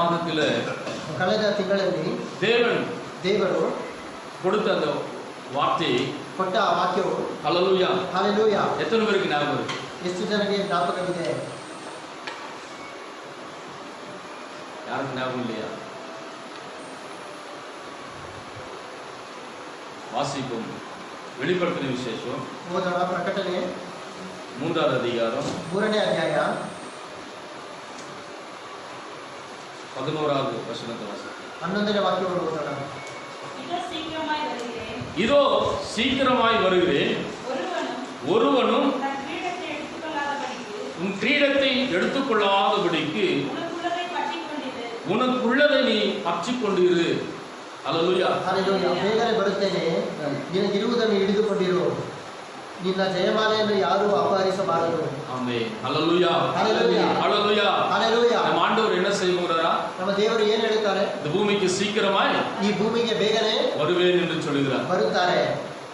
மாதத்தில் ಕಳೆದ ತಿಂಗಳಲ್ಲಿ ದೇವರು கொடுத்த அந்த வார்த்தையை ಕೊಟ್ಟ ಆ ವಾಕ್ಯವು ஹல்லேலூயா ஹல்லேலூயா எத்தனை பேருக்கு ஞாபகம் இருக்கு? ಎಷ್ಟು ಜನರಿಗೆ ಜ್ಞಾಪಕವಿದೆ? யாருக்கு ஞாபகம் இல்லையா? வாசிப்போம். வெளிப்படுத்தின விசேஷம் ಓದೋಣ. ಪ್ರಕಟಣೆ 3வது அதிகாரம் 3ನೇ ಅಧ್ಯಾಯ 11வது வசனத்தை வாசிப்போம். 11ನೇ ವಾಕ್ಯವನ್ನು ಓದೋಣ. இதோ சீக்கிரமாய் வருகிறேன், ஒருவனும் உன் கிரீடத்தை எடுத்துக்கொள்ளாதபடிக்கு உனக்குள்ளதை நீ பற்றிக் கொண்டிரு. ஹல்லேலூயா ಹಲ್ಲೇಲೂಯಾ. ಬೇಗನೆ ಬರುತ್ತೇನೆ, ನಿನಗಿರುವುದನ್ನು ಹಿಡಿದುಕೊಂಡಿರು, ನಿನ್ನ ಜಯಮಾಲೆಯನ್ನು ಯಾರೂ ಅಪಹರಿಸಬಾರದು. ஆமென். ஹல்லேலூயா ஹல்லேலூயா ஹல்லேலூயா ஹல்லேலூயா. நம்ம ஆண்டவர் என்ன செய்கிறாரா? ನಮ್ಮ ದೇವರು ಏನು ಹೇಳುತ್ತಾರೆ? இந்த பூமிக்கு சீக்கிரமாய் ಈ ಭೂಮಿಗೆ ಬೇಗನೆ வருவேன் என்று சொல்கிறார். ಬರುತ್ತಾರೆ.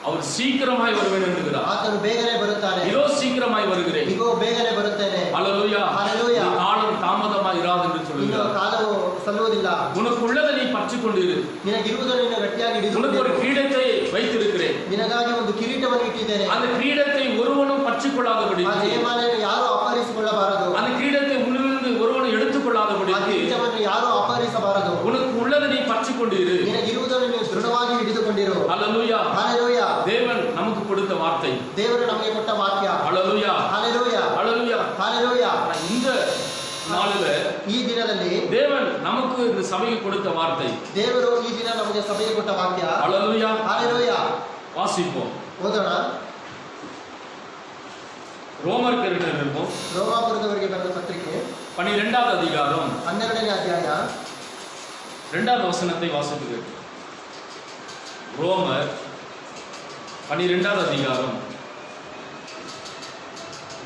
அவர் சீக்கிரமாய் வருவேன் என்கிறார். ಆತನು ಬೇಗನೆ ಬರುತ್ತಾನೆ. இதோ சீக்கிரமாய் வருகிறேன், ಇಗೋ ಬೇಗನೆ ಬರುತ್ತೇನೆ. ஹல்லேலூயா ஹல்லேலூயா. காலம் தாமதமாய் இராது என்று ಇನ್ನು சொல்கிறார். ಕಾಲವು ಸಲ್ಲುವುದಿಲ್ಲ, உனக்குள்ளதை நீ பற்றிக் கொண்டிரு, ನಿನಗಿರುವುದನ್ನು ನೀನು ಗಟ್ಟಿಯಾಗಿ உனக்கு ஒரு ಹಿಡಿದುಕೊಂಡಿರು, கிரீடத்தை வைத்திருக்கிறேன், ನಿನಗಾಗಿ ಒಂದು ಕಿರೀಟವನ್ನು ಇಟ್ಟಿದ್ದೇನೆ, அந்த கிரீடத்தை ஒருவனும் பற்றிக் ಆ கொள்ளாதபடிக்கு, ಜಯಮಾಲೆಯನ್ನು ಯಾರೂ ಅಪಹರಿಸಿಕೊಳ್ಳಬಾರದು, அந்த கிரீடத்தை உன்னிலிருந்து ஒருவனும் ಆ எடுத்துக்கொள்ளாதபடிக்கு ಕಿರೀಟವನ್ನು ಯಾರೂ ಅಪಹರಿಸಬಾರದು, உனக்கு உள்ளதை நீ பற்றிக் கொண்டிரு. ನಿನಗಿರುವುದನ್ನು ನೀನು ದೃಢವಾಗಿ ಹಿಡಿದುಕೊಂಡಿರು. ஹல்லேலூயா. ಹಲ್ಲೇಲೂಯಾ. தேவன் நமக்கு கொடுத்த வார்த்தை. ದೇವರು ನಮಗೆ ಕೊಟ್ಟ ವಾಕ್ಯ. ஹல்லேலூயா ಹಲ್ಲೇಲೂಯಾ ஹல்லேலூயா. ಹಲ್ಲೇಲೂಯಾ. இந்த நாளில ಈ ದಿನದಲ್ಲಿ தேவன் நமக்கு இந்த சபைக்கு கொடுத்த வார்த்தை. ದೇವರು ಈ ದಿನ ನಮಗೆ ಸಭೆಗೆ ಕೊಟ್ಟ ವಾಕ್ಯ. ஹல்லேலூயா. ಹಲ್ಲೇಲೂಯಾ. வாசிப்போம். ಓದೋಣ. ரோமருக்கு இருப்போம். ರೋಮಾಪುರದವರಿಗೆ ಬರೆದ ಪತ್ರಿಕೆ 12வது அதிகாரம் 12ನೇ ಅಧ್ಯಾಯ 2வது வசனத்தை வாசிக்கிறேன். ரோமர் 12வது அதிகாரம்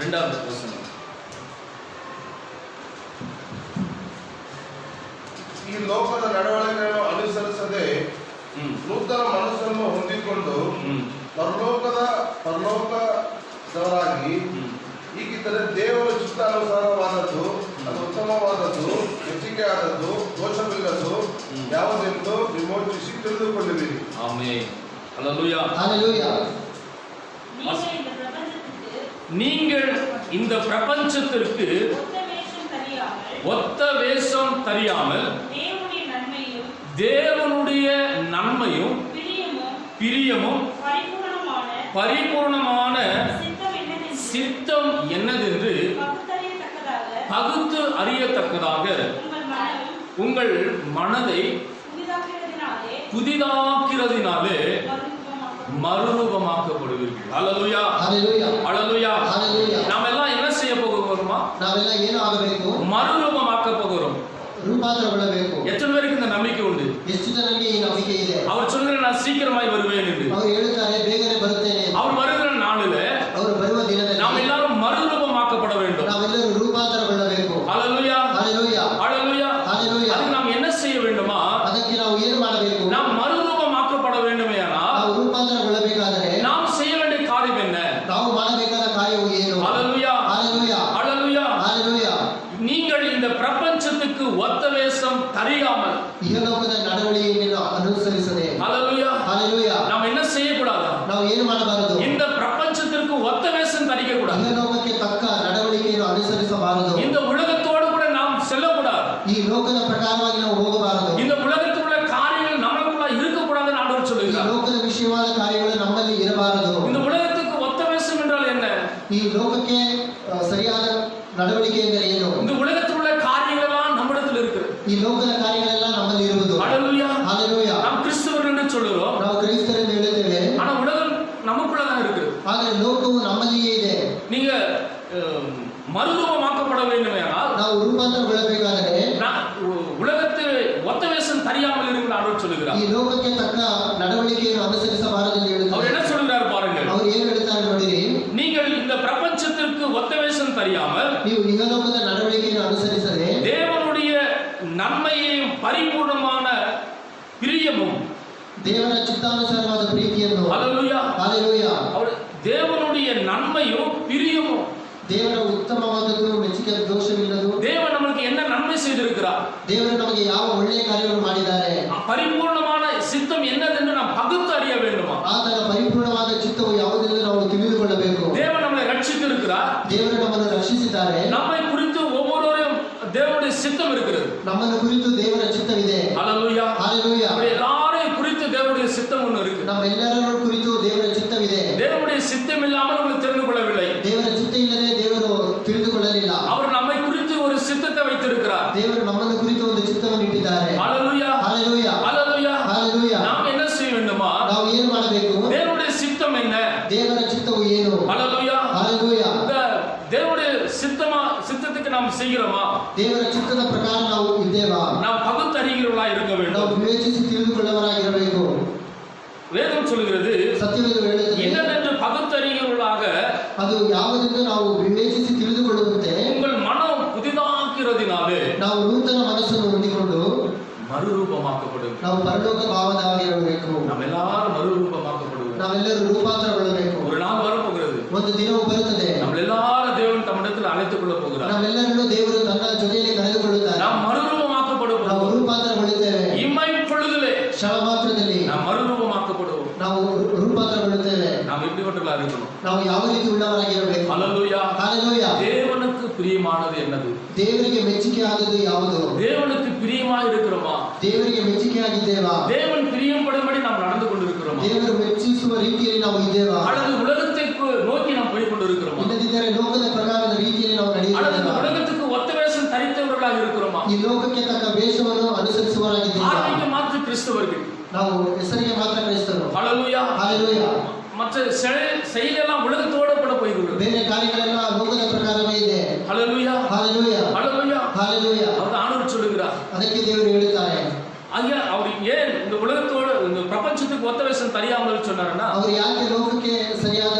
2வது வசனம். ಈ ಲೋಕದ ನಡವಳಿಕೆಯನ್ನು ಅನುಸರಿಸದೆ ನೂತನ ಮನಸ್ಸನ್ನು ಹೊಂದಿಕೊಂಡು ಪರಲೋಕದವರಾಗಿ ಹೀಗಿದ್ದರೆ ದೇವರ ಚಿತ್ತಾನುಸಾರವಾದದ್ದು, ಅದು ಉತ್ತಮವಾದದ್ದು, ಮೆಚ್ಚಿಕೆಯಾದದ್ದು, ದೋಷವಿಲ್ಲದ್ದು ಯಾವುದೆಂದು ವಿಮೋಚಿಸಿ ತಿಳಿದುಕೊಂಡಿರಿ. ஆமென். ஹல்லேலூயா. ಹಲ್ಲೇಲೂಯಾ. நீங்கள் இந்த பிரபஞ்சத்திற்கு ஒத்த வேஷம் தெரியாமல் தேவனுடைய நன்மையும் பிரியமும் பரிபூர்ணமான சித்தம் என்னதென்று பகுத்து அறியத்தக்கதாக உங்கள் மனதை புதிதாக்கிறதினாலே மறுரூபமாக்கப்படுவீர்கள். ஹல்லேலூயா ಹಲ್ಲೇಲೂಯಾ. ஹல்லேலூயா. ಹಲ್ಲೇಲೂಯಾ. நாம எல்லாம் என்ன செய்ய போகிறோமா? ನಾವೆಲ್ಲ ಏನು ಆಗಬೇಕು? மறுரூபமாக்க போகிறோம். ರೂಪಾಂತರಗೊಳ್ಳಬೇಕು. எத்தனை பேருக்கு இந்த நம்பிக்கை உண்டு? ಎಷ್ಟು ಜನರಿಗೆ ಈ ನಂಬಿಕೆ ಇದೆ? அவர் சொல்கிறார், நான் சீக்கிரமாய் வருவேன் என்று. ಅವರು ಹೇಳುತ್ತಾರೆ, ಬೇಗನೆ ಬರುತ್ತೇನೆ. அவர் வருகிற நாளில ಅವರು ಬರುವ ದಿನದಲ್ಲಿ நாம் எல்லாரும் மறுரூபமாக்கப்பட வேண்டும். ನಾವೆಲ್ಲರೂ ರೂಪಾಂತರಗೊಳ್ಳಬೇಕು. ஹல்லேலூயா ಹಲ್ಲೇಲೂಯಾ. ஹல்லேலூயா. ಹಲ್ಲೇಲೂಯಾ. அதுக்கு நாம் என்ன செய்ய வேண்டுமா? ಅದಕ್ಕೆ ನಾವು ಏನು ಮಾಡಬೇಕು? நாம் மறுரூபமாக்கப்பட வேண்டுமேயானால் ನಾವು ರೂಪಾಂತರಗೊಳ್ಳಬೇಕಾದರೆ நாம் செய்ய வேண்டிய காரியம் என்ன? ನಾವು ಮಾಡಬೇಕಾದ ಕಾರ್ಯವು ಏನು? ஹல்லேலூயா ಹಲ್ಲೇಲೂಯಾ. ஹல்லேலூயா. ಹಲ್ಲೇಲೂಯಾ. நீங்கள் இந்த பிரபஞ்சத்துக்கு ஒத்த வேஷம் தெரியாமல் ಇಹಲೋಕದ ನಡವಳಿಕೆಯನ್ನು ಅನುಸರಿಸದೆ ஹல்லேலூயா ಹಲ್ಲೇಲೂಯಾ நாம் என்ன செய்யக்கூடாது? ನಾವು ಏನು ಮಾಡಬಾರದು? இந்த பிரபஞ்சத்திற்கு ஒத்த வேஷம் தரிக்க கூடாது. ಇಹಲೋಕಕ್ಕೆ ತಕ್ಕ ನಡವಳಿಕೆಯನ್ನು ಅನುಸರಿಸಬಾರದು. இந்த உலகத்தோடு கூட நாம் செல்லக்கூடாது. ಈ ಲೋಕದ ಪ್ರಕಾರವಾಗಿ ನಾವು ಹೋಗಬಾರದು. இந்த உலகத்தில் உள்ள காரியங்கள் நமக்குள்ள இருக்கக்கூடாதுன்னு ஆண்டவர் ಈ சொல்லுகிறார். ಲೋಕದ ವಿಷಯವಾದ ಕಾರ್ಯಗಳು ನಮ್ಮಲ್ಲಿ ಇರಬಾರದು. இந்த உலகத்துக்கு ஒத்த வேஷம் என்றால் என்ன? ಈ ಲೋಕಕ್ಕೆ ಸರಿಯಾದ ನಡವಳಿಕೆ ಎಂದರೆ ಏನು? இந்த உலகத்தில் உள்ள காரியங்கள் எல்லாம் நம்மிடத்தில் இருக்கு. ಈ ಲೋಕದ ಕಾರ್ಯಗಳೆಲ್ಲ ನಮ್ಮಲ್ಲಿ ಇರುವುದು. ஹல்லேலூயா. ಹಲ್ಲೇಲೂಯಾ. நாம் கிறிஸ்தவர்கள் என்று சொல்லுகிறோம். ನಾವು ಕ್ರೈಸ್ತರೆಂದು ಹೇಳುತ್ತೇವೆ. ஆனா உலகம் நமக்குள்ள தான் இருக்கு. ಆದರೆ ಲೋಕವು ನಮ್ಮಲ್ಲಿಯೇ ಇದೆ. நீங்க மறுரூபமாக்கப்பட வேண்டுமேயானால் ನಾವು ರೂಪಾಂತರಗೊಳ್ಳಬೇಕಾದರೆ உலகத்தில் ஒத்த வேஷம் தெரியாமல் இருக்கிற ஆண்டவர் சொல்லுகிறார். ಈ ಲೋಕಕ್ಕೆ ತಕ್ಕ ನಡವಳಿಕೆಯನ್ನು ಅನುಸರಿಸಬಾರದು ಎಂದು அவர் ಹೇಳುತ್ತಾರೆ. என்ன சொல்கிறார் பாருங்கள். ಅವರು ಏನು ಹೇಳುತ್ತಾರೆ ನೋಡಿರಿ. நீங்கள் இந்த பிரபஞ்சத்திற்கு ஒத்த வேஷம் தெரியாமல் ನೀವು ಇಹಲೋಕದ ನಡವಳಿಕೆಯನ್ನು ಅನುಸರಿಸದೆ தேவனுடைய நன்மையையும் பரிபூர்ணமான பிரியமும் ದೇವರ ಚಿತ್ತಾನುಸಾರವಾದ ಪ್ರೀತಿಯನ್ನು ஹல்லேலூயா ಹಲ್ಲೇಲೂಯಾ அவர் தேவனுடைய நன்மையும் பிரியமும் ದೇವರ ಉತ್ತಮವಾದದ್ದು ಮೆಚ್ಚುಗೆ ದೋಷವಿಲ್ಲದು தேவன் நமக்கு என்ன நன்மை செய்திருக்கிறார், ದೇವರು ನಮಗೆ ಯಾವ ಒಳ್ಳೆಯ ಕಾರ್ಯವನ್ನು ಮಾಡಿದ್ದಾರೆ, பரிபூர்ணமான சித்தம் என்னதென்று நாம் பகுத்து அறிய வேண்டுமா? ಆತನ ಪರಿಪೂರ್ಣವಾದ ಚಿತ್ತವು ಯಾವುದೆಂದು ನಾವು ತಿಳಿದುಕೊಳ್ಳಬೇಕು. தேவன் நம்மை ரட்சித்திருக்கிறார், ದೇವರು ನಮ್ಮನ್ನು ರಕ್ಷಿಸಿದ್ದಾರೆ, நம்மை குறித்து ஒவ்வொருவரையும் தேவனுடைய சித்தம் இருக்கிறது. ನಮ್ಮನ್ನು ಕುರಿತು ದೇವರ ಚಿತ್ತವಿದೆ. ஹல்லேலூயா. ஹalleluya. எல்லாரையும் குறித்து தேவனுடைய சித்தம் ஒன்று இருக்கு. ನಮ್ಮೆಲ್ಲರನ್ನು ಕುರಿತು ದೇವರ ಚಿತ್ತವಿದೆ. தேவனுடைய சித்தம் இல்லாமல் நம்ம தெரிந்து கொள்ளவில்லை. ದೇವರ ಚಿತ್ತ ಇಲ್ಲದೆ ದೇವರು ತಿಳಿದುಕೊಳ್ಳಲಿಲ್ಲ. அவர் நம்மை குறித்து ஒரு சித்தத்தை வைத்திருக்கிறார். ದೇವರು ನಮ್ಮನ್ನು ಕುರಿತು ಒಂದು ಚಿತ್ತವನ್ನು ಇಟ್ಟಿದ್ದಾರೆ. ஹல்லேலூயா. ஹalleluya. ஹல்லேலூயா. ஹalleluya. நாம் என்ன செய்ய வேண்டுமா? ನಾವು ಏನು ಮಾಡಬೇಕು? தேவனுடைய சித்தம் என்ன? ದೇವರ ಚಿತ್ತವು ಏನು? ஹல்லேலூயா. ஹalleluya. தேவனுடைய சித்தத்துக்கு நாம் செய்கிறோமா? ದೇವರ ಚಿತ್ತದ ಪ್ರಕಾರ ನಾವು ಇದ್ದೇವಾ? நாம் பகுத்தறிகிறவர்களாய் இருக்க ನಾವು வேண்டும். ವಿವೇಚಿಸಿ ತಿಳಿದುಕೊಳ್ಳವರಾಗಿರಬೇಕು. வேதம் சொல்கிறது, ಸತ್ಯವೇದವು ಹೇಳುತ್ತದೆ, என்னவென்று பகுத்தறிகிறவர்களாக ಅದು ಯಾವುದೆಂದು ನಾವು ವಿವೇಚಿಸಿ ತಿಳಿದುಕೊಳ್ಳುವಂತೆ உங்கள் மனம் புதிதாக்கிறதினாலே ನಾವು ನೂತನ ಮನಸ್ಸನ್ನು ಹೊಂದಿಕೊಂಡು மறுரூபமாக்கப்படும். ನಾವು ಪರಲೋಕ ಭಾವದವಾಗಿರಬೇಕು. நாம் எல்லாரும் மறுரூபமாக்கப்படுவோம். ನಾವೆಲ್ಲರೂ ರೂಪಾಂತರಗೊಳ್ಳಬೇಕು. ஒரு நாள் வரப்போகிறது, ಒಂದು ದಿನವು ಬರುತ್ತದೆ, நம்ம எல்லாரும் தேவன் தம்மிடத்தில் அழைத்துக் கொள்ள போகிறார். ನಮ್ಮೆಲ್ಲರನ್ನು ದೇವರು ತನ್ನ ಜೊತೆಯಲ್ಲಿ ಕರೆದುಕೊಳ್ಳುತ್ತಾರೆ. நாம் மறுரூபமாக்கப்படுவோம். ನಾವು ರೂಪಾಂತರಗೊಳ್ಳುತ್ತೇವೆ. இம்மை பொழுதிலே ಕ್ಷಣ ಮಾತ್ರದಲ್ಲಿ நாம் மறுரூபமாக்கப்படுவோம். ನಾವು ರೂಪಾಂತರಗೊಳ್ಳುತ್ತೇವೆ. நாம் எப்படிப்பட்டவர்களா இருக்கணும்? ನಾವು ಯಾವ ರೀತಿ ಉಳ್ಳವರಾಗಿರಬೇಕು? ஹல்லேலூயா. ஹalleluya. தேவனுக்கு பிரியமானது என்னது? ದೇವರಿಗೆ ಮೆಚ್ಚುಗೆ ಆದದ್ದು ಯಾವುದು? தேவனுக்கு பிரியமாக இருக்கிறோமா? ದೇವರಿಗೆ ಮೆಚ್ಚುಗೆ ಆಗಿದ್ದೇವಾ? தேவன் பிரியப்படும்படி நாம் நடந்து கொண்டிருக்கிறோமா? ದೇವರು ಮೆಚ್ಚಿಸುವ ರೀತಿಯಲ್ಲಿ ನಾವು ಇದ್ದೇವಾ? அல்லது உலகத்தை நோக்கி நாம் போய் கொண்டிருக்கிறோமா? ಇಲ್ಲದಿದ್ದರೆ ಲೋಕದ ಪ್ರಕಾರದ ರೀತಿಯಲ್ಲಿ ನಾವು அல்லது ನಡೆಯುತ್ತೇವೆ. உலகத்துக்கு ஒத்த வேஷம் தரித்தவர்களாக இருக்கிறோமா? ಈ ಲೋಕಕ್ಕೆ ತಕ್ಕ ವೇಷವನ್ನು ಅನುಸರಿಸುವವರಾಗಿದ್ದೇವೆ. ஆதிக்கு மாற்று கிறிஸ்தவர்கள். ನಾವು ಹೆಸರಿಗೆ ಮಾತ್ರ ಕ್ರೈಸ್ತರು. ஹல்லேலூயா. ஹalleluya. மற்ற செயலெல்லாம் உலகத்தோட கூட போயிருக்கு. ಬೇರೆ ಕಾರ್ಯಗಳೆಲ್ಲ ಲೋಕದ ಪ್ರಕಾರವೇ ಇದೆ. ஹல்லேலூயா. ஹalleluya. ஹல்லேலூயா. ஹalleluya. அவர் ஆண்டவர் சொல்லுகிறார். ಅದಕ್ಕೆ ದೇವರು ಹೇಳುತ್ತಾರೆ, ஐயா அவர் ஏன் இந்த உலகத்தோட இந்த பிரபஞ்சத்துக்கு ஒத்த வேஷம் தெரியாமல் சொன்னாருன்னா, ಅವರು ಯಾಕೆ ಲೋಕಕ್ಕೆ ಸರಿಯಾದ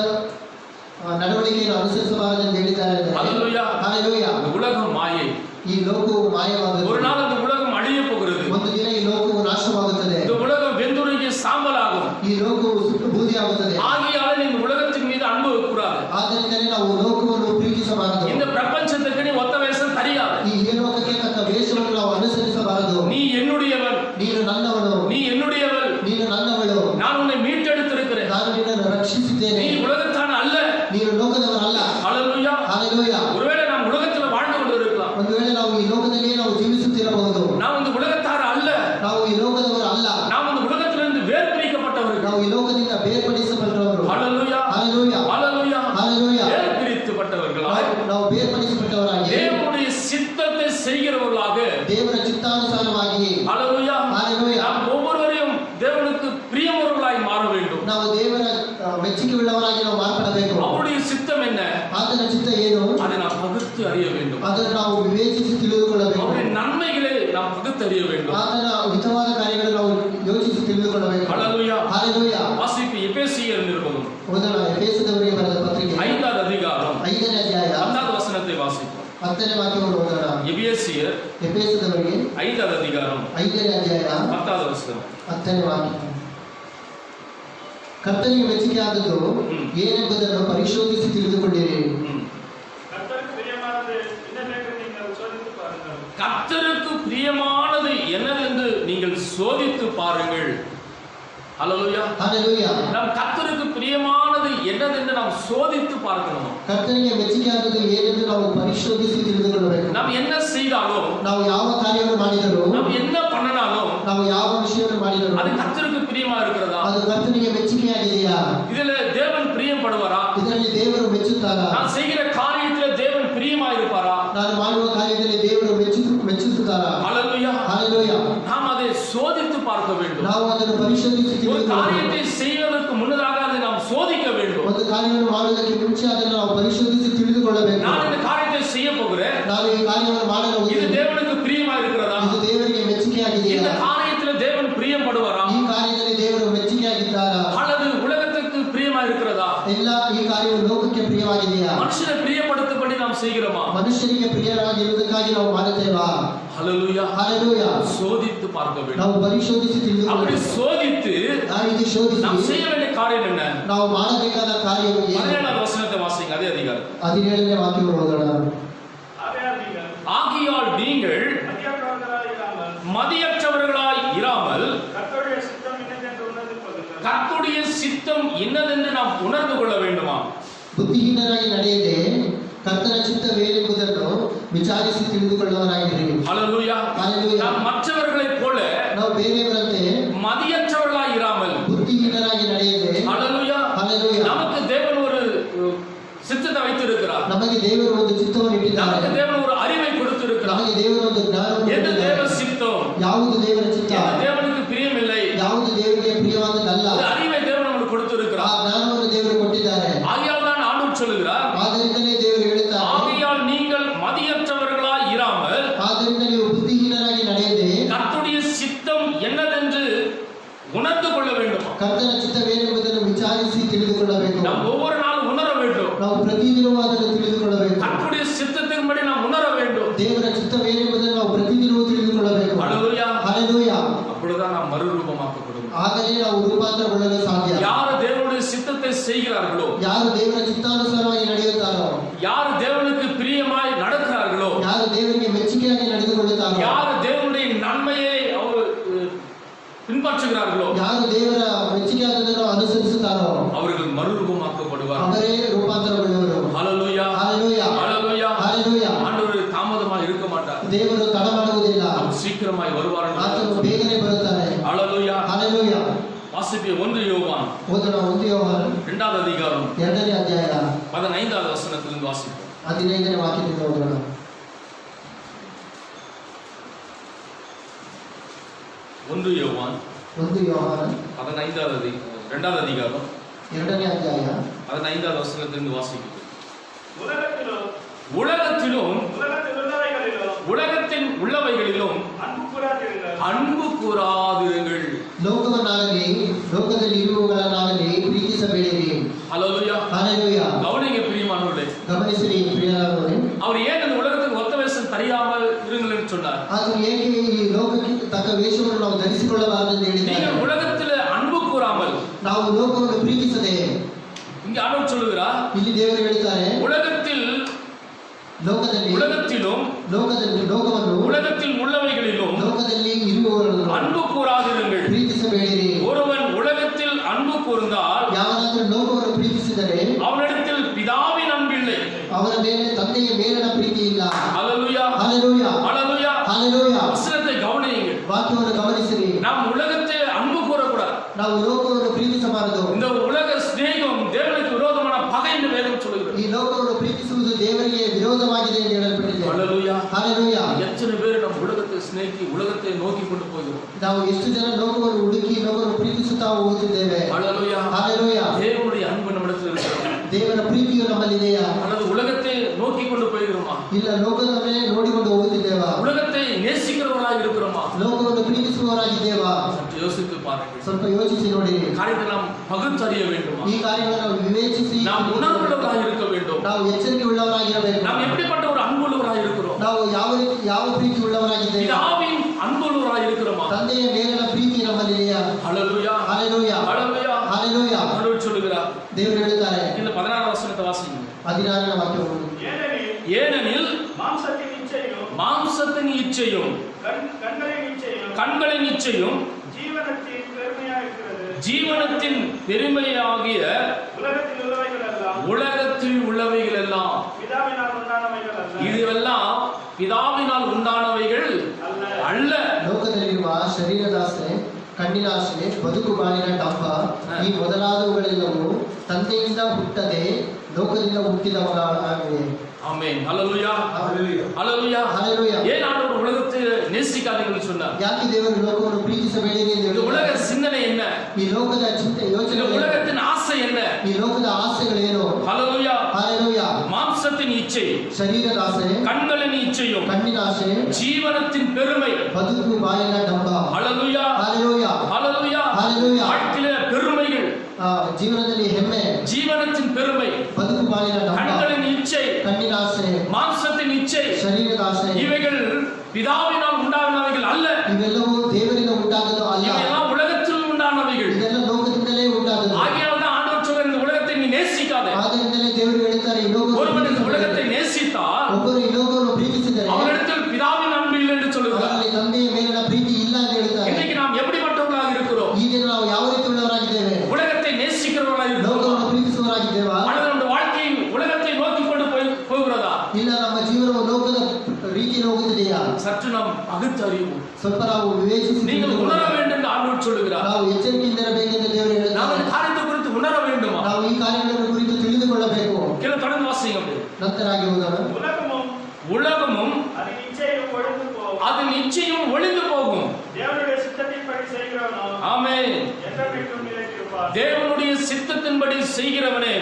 ನಡವಳಿಕೆಯನ್ನು ಅನುಸರಿಸಬಾರದೆಂದು ಹೇಳಿದ್ದಾರೆ ಅಂದರೆ, ஹல்லேலூயா. ஹalleluya. இந்த உலகம் மாயை. ಈ ಲೋಕವು ಮಾಯವಾಗುತ್ತದೆ. ஒரு நாள் அந்த உலகம் அழிய போகிறது. ಒಂದು ದಿನ ಈ ಲೋಕವು ನಾಶವಾಗುತ್ತದೆ. இந்த உலகம் வெந்துருகி சாம்பலாகும். ಈ ಲೋಕವು ಸುಟ್ಟು ಬೂದಿಯಾಗುತ್ತದೆ. ஆகையால் இந்த உலகத்தின் மீது அன்பு கூடாது. ಆದ್ದರಿಂದಲೇ ನಾವು ಲೋಕವನ್ನು ಪ್ರೀತಿಸಬಾರದು. இந்த பிரபஞ்சத்துக்கு நீ ஒத்த வேஷம் தெரியாது. ಈ ಲೋಕಕ್ಕೆ ತಕ್ಕ ವೇಷವನ್ನು ನಾವು ಅನುಸರಿಸಬಾರದು. நீ என்னுடையவன், ನೀನು ನನ್ನವನು, நீ என்னுடையவள், ನೀನು ನನ್ನವಳು, நான் உன்னை மீட்டெடுத்திருக்கிறேன், ನಾನು ನಿನ್ನನ್ನು ರಕ್ಷಿಸಿದ್ದೇನೆ, நீ உலகத்தான அல்ல. ನೀನು ಲೋಕದವನಲ್ಲ. ஹல்லேலூயா. ಹalleluya. ஒருவேளை நாம் உலகத்துல வாழ்ந்து கொண்டிருக்கலாம், ಒಂದು ವೇಳೆ ನಾವು ಈ ಲೋಕದಲ್ಲಿಯೇ ನಾವು ಜೀವಿಸುತ್ತಿರಬಹುದು. நாம் இந்த உலகத்தார அல்ல, ನಾವು ಈ ಲೋಕದವರು ಅಲ್ಲ, நாம் இந்த உலகத்திலிருந்து வேர்பிரிக்கப்பட்டவர்கள். ನಾವು ಈ ಲೋಕದಿಂದ ಬೇರ್ಪಡಿಸಲ್ಪಟ್ಟವರು. ஹல்லேலூயா. ಹalleluya. ஹல்லேலூயா. ಹalleluya. வேர்பிரிக்கப்பட்டவர்களாய் ನಾವು ಬೇರ್ಪಡಿಸಲ್ಪಟ್ಟವರಾಗಿ தேவனுடைய சித்தத்தை செய்கிறவர்களாக, ದೇವರ ಚಿತ್ತಾನುಸಾರವಾಗಿ, ஹல்லேலூயா, ಹalleluya, நாம் ஒவ்வொருவரையும் தேவனுக்கு பிரியமுள்ளவர்களாய் மாற வேண்டும். ನಾವು ದೇವರ ಮೆಚ್ಚುಗೆ ಉಳ್ಳವರಾಗಿ ನಾವು ಮಾರ್ಪಡಬೇಕು. அவருடைய சித்தம் என்ன? ಆತನ ಚಿತ್ತ ಏನು? அதை நாம் பகுத்து அறிய வேண்டும். ಅದನ್ನು ನಾವು ವಿವೇಚಿಸಿ ತಿಳಿದುಕೊಳ್ಳಬೇಕು. அவருடைய நன்மைகளை நாம் பகுத்து அறிய வேண்டும். ಆತನ ಹಿತವಾದ ಕಾರ್ಯಗಳನ್ನು ನಾವು ಯೋಚಿಸಿ ತಿಳಿದುಕೊಳ್ಳಬೇಕು. ஹல்லேலூயா. ಹalleluya. வாசிப்பு எபேசியர் நிருபம் ಓದೋಣ. ಎಫೆಸದವರಿಗೆ ಬರೆದ ಪತ್ರಿಕೆ 5வது அதிகாரம் 5ನೇ ಅಧ್ಯಾಯ 10வது வசனத்தை வாசிப்போம். 10ನೇ ವಾಕ್ಯವನ್ನು ಓದೋಣ. எபேசியர் ಎಫೆಸದವರಿಗೆ 5வது அதிகாரம் 5ನೇ ಅಧ್ಯಾಯ 10வது வசனம். 10ನೇ ವಾಕ್ಯ. ಕರ್ತನಿಗೆ ಮೆಚ್ಚುಗೆ ಆದದ್ದು ಏನೆಂಬುದನ್ನು ಪರಿಶೋಧಿಸಿ ತಿಳಿದುಕೊಂಡಿರಿ. கர்த்தருக்கு பிரியமானது என்னவென்று நீங்கள் சோதித்து பாருங்கள். ஹல்லேலூயா. ಹalleluya. நாம் கர்த்தருக்கு பிரியமானது என்னவென்று நாம் சோதித்து பார்க்கணும். ಕರ್ತನಿಗೆ ಮೆಚ್ಚುಗೆ ಆದದ್ದು ಏನೆಂದು ನಾವು ಪರಿಶೋಧಿಸಿ ತಿಳಿದುಕೊಳ್ಳಬೇಕು. நாம் என்ன செய்தாலும், ನಾವು ಯಾವ ಕಾರ್ಯವನ್ನು ಮಾಡಿದರೂ, நாம் என்ன பண்ணினாலும் ನಾವು ಯಾವ ವಿಷಯವನ್ನು ಮಾಡಿದರೂ அது கர்த்தருக்கு பிரியமா இருக்கிறதா? ಅದು ಕರ್ತನಿಗೆ ಮೆಚ್ಚುಗೆಯಾಗಿದೆಯಾ? இதுல தேவன் பிரியப்படுவாரா? ಇದರಲ್ಲಿ ದೇವರು ಮೆಚ್ಚುತ್ತಾರಾ? நான் செய்கிற காரியத்தில் தேவன் பிரியமா இருப்பாரா? ನಾನು ಮಾಡುವ ಕಾರ್ಯದಲ್ಲಿ ದೇವರು ಮೆಚ್ಚುತ್ತಾರಾ? ஹல்லேலூயா. ಹalleluya. நாம் அதை சோதித்து பார்க்க வேண்டும். ನಾವು ಅದನ್ನು ಪರಿಶೋಧಿಸಿ ஒரு ತಿಳಿದುಕೊಳ್ಳಬೇಕು. காரியத்தை செய்வதற்கு முன்னதாக அதை நாம் சோதிக்க வேண்டும். ಒಂದು ಕಾರ್ಯವನ್ನು ಮಾಡುವುದಕ್ಕೆ ಮುಂಚೆ ಅದನ್ನು ನಾವು ಪರಿಶೋಧಿಸಿ ತಿಳಿದುಕೊಳ್ಳಬೇಕು. நான் இந்த காரியத்தை செய்ய போகிறேன், ನಾವು ಈ ಕಾರ್ಯವನ್ನು ಮಾಡಲು இது ಹೋಗಿದ್ದೇವೆ. தேவனுக்கு பிரியமா இருக்கிறதா? ಇದು ದೇವರಿಗೆ ಮೆಚ್ಚುಗೆಯಾಗಿದೆಯಾ? இந்த காரியத்தில் தேவன் பிரியப்படுவாரா? ಈ ಕಾರ್ಯದಲ್ಲಿ ದೇವರು ಮೆಚ್ಚುಗೆಯಾಗಿದ್ದಾರಾ? அல்லது உலகத்துக்கு பிரியமா இருக்கிறதா? ಇಲ್ಲ, ಈ ಕಾರ್ಯವು ಲೋಕಕ್ಕೆ ಪ್ರಿಯವಾಗಿದೆಯಾ? மனுஷனை பிரியப்படுத்தபடி நாம் செய்கிறோமா? ಮನುಷ್ಯರಿಗೆ ಪ್ರಿಯರಾಗಿರುವುದಕ್ಕಾಗಿ ನಾವು ಮಾಡುತ್ತೇವಾ? ஹல்லேலூயா. ಹalleluya. சோதித்து பார்க்க வேண்டும். ನಾವು ಪರಿಶೋಧಿಸಿ அப்படி ತಿಳಿದುಕೊಳ್ಳಬೇಕು. சோதித்து ಆ ರೀತಿ ಶೋಧಿಸಿ நாம் செய்ய வேண்டிய காரியம் என்ன? ನಾವು ಮಾಡಬೇಕಾದ ಕಾರ್ಯವು ಏನು? 17வது வசனத்தை வாசிங்க. அதே அதிகாரம் 17ನೇ ವಾಕ್ಯವನ್ನು ಓದೋಣ. ஆகையால் நீங்கள் மதியற்றவர்களாய் இராமல் கர்த்தருடைய சித்தம் இன்னதென்று நாம் உணர்ந்து கொள்ள வேண்டுமா? ಬುದ್ಧಿಹೀನರಾಗಿ ನಡೆಯದೆ ಕರ್ತನ ಚಿತ್ತವೇನೆಂಬುದನ್ನು ವಿಚಾರಿಸಿ ತಿಳಿದುಕೊಳ್ಳುವವರಾಗಿರಿ. ஹல்லேலூயா. நாம் மற்றவர்களைப் போல ನಾವು ಬೇರೆಯವರಂತೆ மதியற்றவர்களாய் இராமல் ಬುದ್ಧಿಹೀನರಾಗಿ ನಡೆಯದೆ ஹல்லேலூயா. நமக்கு தேவன் ஒரு சித்தத்தை வைத்திருக்கிறார். ನಮಗೆ ದೇವರು ಒಂದು ಚಿತ್ತವನ್ನು ಇಟ್ಟಿದ್ದಾರೆ. நமக்கு தேவன் ஒரு அறிவை கொடுத்திருக்கிறார். ನಮಗೆ ದೇವರು ಒಂದು ಜ್ಞಾನವನ್ನು எது ಕೊಟ್ಟಿದ್ದಾರೆ. தேவ சித்தம், ಯಾವುದು ದೇವರ ಚಿತ್ತ, எது தேவனுக்கு பிரியமில்லை, ಯಾವುದು ದೇವರಿಗೆ ಪ್ರಿಯವಾದದ್ದಲ್ಲ, ஒரு அறிவை தேவன் நமக்கு ಆ கொடுத்திருக்கிறார். ಜ್ಞಾನವನ್ನು ದೇವರು ಕೊಟ್ಟಿದ್ದಾರೆ. ஆகையால் தான் ஆண்டவர் சொல்லுகிறார், ಆದ್ದರಿಂದಲೇ ದೇವರು ಹೇಳುತ್ತಾರೆ, ஆகையால் நீங்கள் மதியற்றவர்களாய் இராமல் ಆದ್ದರಿಂದ ನೀವು ಬುದ್ಧಿಹೀನರಾಗಿ ನಡೆಯದೆ கர்த்தருடைய சித்தம் என்னதென்று உணர்ந்து கொள்ள வேண்டும். ಕರ್ತನ ಚಿತ್ತವೇನೆಂಬುದನ್ನು ವಿಚಾರಿಸಿ ತಿಳಿದುಕೊಳ್ಳಬೇಕು. நாம் ஒவ்வொரு நாளும் உணர வேண்டும். ನಾವು ಪ್ರತಿದಿನವೂ ಅದನ್ನು ತಿಳಿದುಕೊಳ್ಳಬೇಕು. கர்த்தருடைய சித்தத்தின்படி நாம் உணர வேண்டும். ದೇವರ ಚಿತ್ತವೇನೆಂಬುದನ್ನು ನಾವು ಪ್ರತಿದಿನವೂ ತಿಳಿದುಕೊಳ್ಳಬೇಕು. ஹல்லேலூயா. ಹಲ್ಲೆಲೂಯಾ. அப்பொழுதுதான் நாம் மறுரூபமாக்கப்படும். ಆಗಲೇ ನಾವು ರೂಪಾಂತರಗೊಳ್ಳಲು ಸಾಧ್ಯ. யார் தேவனுடைய சித்தத்தை செய்கிறார்களோ, ಯಾರು ದೇವರ ಚಿತ್ತಾನುಸಾರವಾಗಿ ನಡೆಯುತ್ತಾರೋ, யார் தேவனுக்கு பிரியமாய் நடக்கிறார்களோ, ಯಾರು ದೇವರಿಗೆ ಮೆಚ್ಚುಗೆಯಾಗಿ ನಡೆದುಕೊಳ್ಳುತ್ತಾರೋ, யார் தேவனுடைய நன்மையை அவர் பின்பற்றுகிறார்களோ, ಯಾರು ದೇವರ ಮೆಚ್ಚುಗೆಯಾದದನ್ನು ಅನುಸರಿಸುತ್ತಾರೋ அவர்கள் மறுரூபமாக்கப்படுவார்கள். ಅವರೇ ರೂಪಾಂತರಗೊಳ್ಳುವರು. ஹல்லேலூயா. ಹಲ್ಲೆಲೂಯಾ. ஹல்லேலூயா. ಹಲ್ಲೆಲೂಯಾ. ஆண்டவர் தாமதமாக இருக்க மாட்டார். ದೇವರು ತಡ ಮಾಡುವುದಿಲ್ಲ. அவர் சீக்கிரமாய் வருவார். ಆತನು ಬೇಗನೆ ಬರುತ್ತಾರೆ. ஹல்லேலூயா. ಹಲ್ಲೆಲೂಯಾ. வாசிப்பிய 1 யோவான் ಓದೋಣ 1 ಯೋಹಾನ 2வது அதிகாரம் 2ನೇ ಅಧ್ಯಾಯ 15வது வசனத்திலிருந்து வாசிப்போம். 15ನೇ ವಾಕ್ಯದಿಂದ ಓದೋಣ. 1 யோவான் 1 ಯೋಹಾನ 2வது அதிகாரம் 2ನೇ ಅಧ್ಯಾಯ 15வது வசனத்திலிருந்து வாசிப்போம். உலகத்திலும் உலகத்தின் உள்ளவைகளிலும் அன்பு கூறாதிருங்கள். ಲೋಕವನ್ನಾಗಲಿ ಲೋಕದಲ್ಲಿ ಇರುವವುಗಳನ್ನಾಗಲಿ ಪ್ರೀತಿಸಬೇಡಿರಿ. ஹல்லேலூயா. ಹಲ್ಲೆಲೂಯಾ. கவனிங்க பிரியமானவர்களே, ಗಮನಿಸಿರಿ ಪ್ರಿಯರಾದವರೇ, அவர் ஏன் இந்த உலகத்துக்கு ஒத்த வேஷம் தெரியாமல் இருங்கள் என்று சொன்னார்? ಆತನು ಏಕೆ ಈ ಲೋಕಕ್ಕೆ ತಕ್ಕ ವೇಷವನ್ನು ನಾವು ಧರಿಸಿಕೊಳ್ಳಬಾರದೆಂದು ಹೇಳಿದ್ದಾರೆ. நீங்கள் உலகத்தில் அன்பு கூறாமல், ನಾವು ಲೋಕವನ್ನು ಪ್ರೀತಿಸದೆ, இங்க ஆண்டவர் சொல்லுகிறார், ಇಲ್ಲಿ ದೇವರು ಹೇಳ್ತಾರೆ, உலகத்தில் உலகத்திலும் ಲೋಕವನ್ನು உலகத்தில் உள்ளவைகளிலும் ಲೋಕದಲ್ಲಿ ಇರುವವರನ್ನು அன்பு கூறாதிருங்கள். ಪ್ರೀತಿಸಬೇಡಿರಿ. ஒருவன் உலகத்தில் அன்பு கூர்ந்தால் ಯಾವನಾದರೂ ಲೋಕವನ್ನು ಪ್ರೀತಿಸಿದರೆ அவனிடத்தில் பிதாவின் அன்பில்லை. ಅವನ ಮೇಲೆ ತಂದೆಯ ಮೇಲಿನ ಪ್ರೀತಿ ಇಲ್ಲ. ஹல்லேலூயா. ಹಲ್ಲೆಲೂಯಾ. ஹல்லேலூயா. ಹಲ್ಲೆಲೂಯಾ. வசனத்தை கவனியுங்கள். ವಾಕ್ಯವನ್ನು ಗಮನಿಸಿರಿ. நாம் உலகத்தில் அன்பு கூறக்கூடாது. ನಾವು ಲೋಕವನ್ನು ಪ್ರೀತಿಸಬಾರದು. இந்த உலக சிநேகம் தேவனுக்கு விரோதமான பகை என்று வேதம் சொல்லுகிறது. ಈ ಲೋಕವನ್ನು ಪ್ರೀತಿಸುವುದು ದೇವರಿಗೆ ವಿರೋಧವಾಗಿದೆ ಎಂದು ಹೇಳಲ್ಪಟ್ಟಿದೆ. ஹல்லேலூயா. ಹಲ್ಲೆಲೂಯಾ. எத்தனை பேர் நம்ம உலகத்தை சிநேகி உலகத்தை நோக்கி கொண்டு போகிறோம். ನಾವು ಎಷ್ಟು ಜನ ಲೋಕವನ್ನು ಹುಡುಕಿ ಲೋಕವನ್ನು ಪ್ರೀತಿಸುತ್ತಾ ಹೋಗುತ್ತಿದ್ದೇವೆ. ஹல்லேலூயா. ಹಲ್ಲೆಲೂಯಾ. தேவனுடைய அன்பு நம்மிடத்தில் இருக்கிறது. ದೇವರ ಪ್ರೀತಿಯು ನಮ್ಮಲ್ಲಿದೆಯಾ? அல்லது உலகத்தை நோக்கி கொண்டு போகிறோமா? ಇಲ್ಲ ಲೋಕವನ್ನೇ ನೋಡಿಕೊಂಡು ಹೋಗುತ್ತಿದ್ದೇವಾ? உலகத்தை நேசிக்கிறவர்களாக இருக்கிறோமா? ಲೋಕವನ್ನು ಪ್ರೀತಿಸುವವರಾಗಿದ್ದೇವಾ? சற்று யோசித்து பாருங்கள். ಸ್ವಲ್ಪ ಯೋಚಿಸಿ ನೋಡಿ. காரியத்தை நாம் பகுத்தறிய வேண்டுமா? ಈ ಕಾರ್ಯಗಳನ್ನು ನಾವು ವಿವೇಚಿಸಿ நாம் உணர்வுள்ளவராக இருக்க வேண்டும். ನಾವು ಎಚ್ಚರಿಕೆ ಉಳ್ಳವರಾಗಿರಬೇಕು. நாம் எப்படிப்பட்ட ஒரு அன்புள்ளவராக இருக்கிறோம்? ನಾವು ಯಾವ ಪ್ರೀತಿ ಉಳ್ಳವರಾಗಿದ್ದೇವೆ? பிதாவின் அன்புள்ளவராக இருக்கிறோமா? ತಂದೆಯ ಮೇಲಿನ ಪ್ರೀತಿ ನಮ್ಮಲ್ಲಿದೆಯಾ? ஹல்லேலூயா. ಹಲ್ಲೆಲೂಯಾ. ஹல்லேலூயா. ಹಲ್ಲೆಲೂಯಾ. ஆண்டவர் சொல்லுகிறார். ದೇವರು ಹೇಳುತ್ತಾರೆ, இந்த 16வது வசனத்தை வாசிங்க. 16ನೇ ವಾಕ್ಯವನ್ನು, ஏனெனில் மாம்சத்தின் இச்சையும் கண்களின் இச்சையும் ஜீவனத்தின் பெருமையாகிய உலகத்தில் உள்ளவைகள் எல்லாம் இதுவெல்லாம் பிதாவினால் உண்டானவைகள் அல்ல. ಲೋಕದಲ್ಲಿರುವ ಶರೀರದಾಸೆ, ಕಣ್ಣಿನಾಸೆ, ಬದುಕು ಬಾಳಿನ ಡಂಬ, ಈ ಮೊದಲಾದವುಗಳೆಲ್ಲವೂ ತಂದೆಯಿಂದ ಹುಟ್ಟದೆ ಲೋಕದಿಂದ ಹುಟ್ಟಿದವುಗಳಾಗಿವೆ. ஆமென். ஹல்லேலூயா. Hallelujah. ஹல்லேலூயா. ಹಲ್ಲೆಲೂಯಾ. ஏன் ஆண்டவர் உலகத்தை நேசிக்காதீர்கள் சொன்னார்? ಯಾಕೆ ದೇವರು ಲೋಕವನ್ನು ಪ್ರೀತಿಸಬೇಡಿರಿ ಎಂದು இந்த உலக ಹೇಳಿದ್ದಾರೆ? சிந்தனை என்ன? ಈ ಲೋಕದ ಚಿಂತೆ இந்த ಯೋಚನೆ, உலகத்தின் ஆசை என்ன? ಈ ಲೋಕದ ಆಸೆಗಳೇನು? ஹல்லேலூயா. ಹಲ್ಲೆಲೂಯಾ. மாம்சத்தின் இச்சை, ಶರೀರದ ಆಸೆ, கண்களின் இச்சையும் ಕಣ್ಣಿನ ಆಸೆ, ஜீவனத்தின் பெருமை. ಬದುಕು ಬಾಳಿನ ಡಂಬ. ஹல்லேலூயா. ಹಲ್ಲೆಲೂಯಾ. ஹல்லேலூயா. ಹಲ್ಲೆಲೂಯಾ. வாழ்க்கையில பெருமைகள், ಜೀವನದಲ್ಲಿ ಹೆಮ್ಮೆ, ஜீவனத்தின் பெருமை, ಬದುಕು ಬಾಳಿನ ಡಂಬ, கண்களின் இச்சை, ಕಣ್ಣಿನ ಆಸೆ, மாம்சத்தின் இச்சை, ಶರೀರದ ಆಸೆ, இவைகள் பிதாவினால் உண்டானவைகள் அல்ல. ಇವೆಲ್ಲವೂ ದೇವರಿಂದ ಉಂಟಾಗದು ಅಲ್ಲ. இவையெல்லாம் உலகத்தில் உண்டானவைகள். ಇದೆಲ್ಲ ಲೋಕದಿಂದಲೇ ಉಂಟಾಗದು. ஆகையால் தான் ஆண்டவர் சொல்ற இந்த உலகத்தை நீ நேசிக்காதே. ಆದ್ದರಿಂದಲೇ ದೇವರು ಹೇಳ್ತಾರೆ, ಈ ಲೋಕವನ್ನು ஒருவன் இந்த ಪ್ರೀತಿಸಬೇಡ. உலகத்தை நேசித்தால் ಒಬ್ಬರು ಈ ಲೋಕವನ್ನು ಪ್ರೀತಿಸಿದರೆ அவனிடத்தில் ಸ್ವಲ್ಪ ನಾವು ವಿವೇಚಿಸಿ நீங்கள் உணர வேண்டும் என்று ஆண்டவர் சொல்லுகிறார். ನಾವು ಎಚ್ಚರಿಕೆಯಿಂದ ಇರಬೇಕೆಂದು ದೇವರು நாம் ಹೇಳುತ್ತಾರೆ. இந்த காரியத்தை குறித்து உணர வேண்டுமா? ನಾವು ಈ ಕಾರ್ಯಗಳನ್ನು ಕುರಿತು ತಿಳಿದುಕೊಳ್ಳಬೇಕು. கீழே தொடர்ந்து வாசிங்க அப்படியே. ನಂತರ ಆಗಿ ಹೋಗೋಣ. உலகமும் அது நிச்சயம் ஒளிந்து போகும். ஆமென். தேவனுடைய சித்தத்தின்படி செய்கிறவனே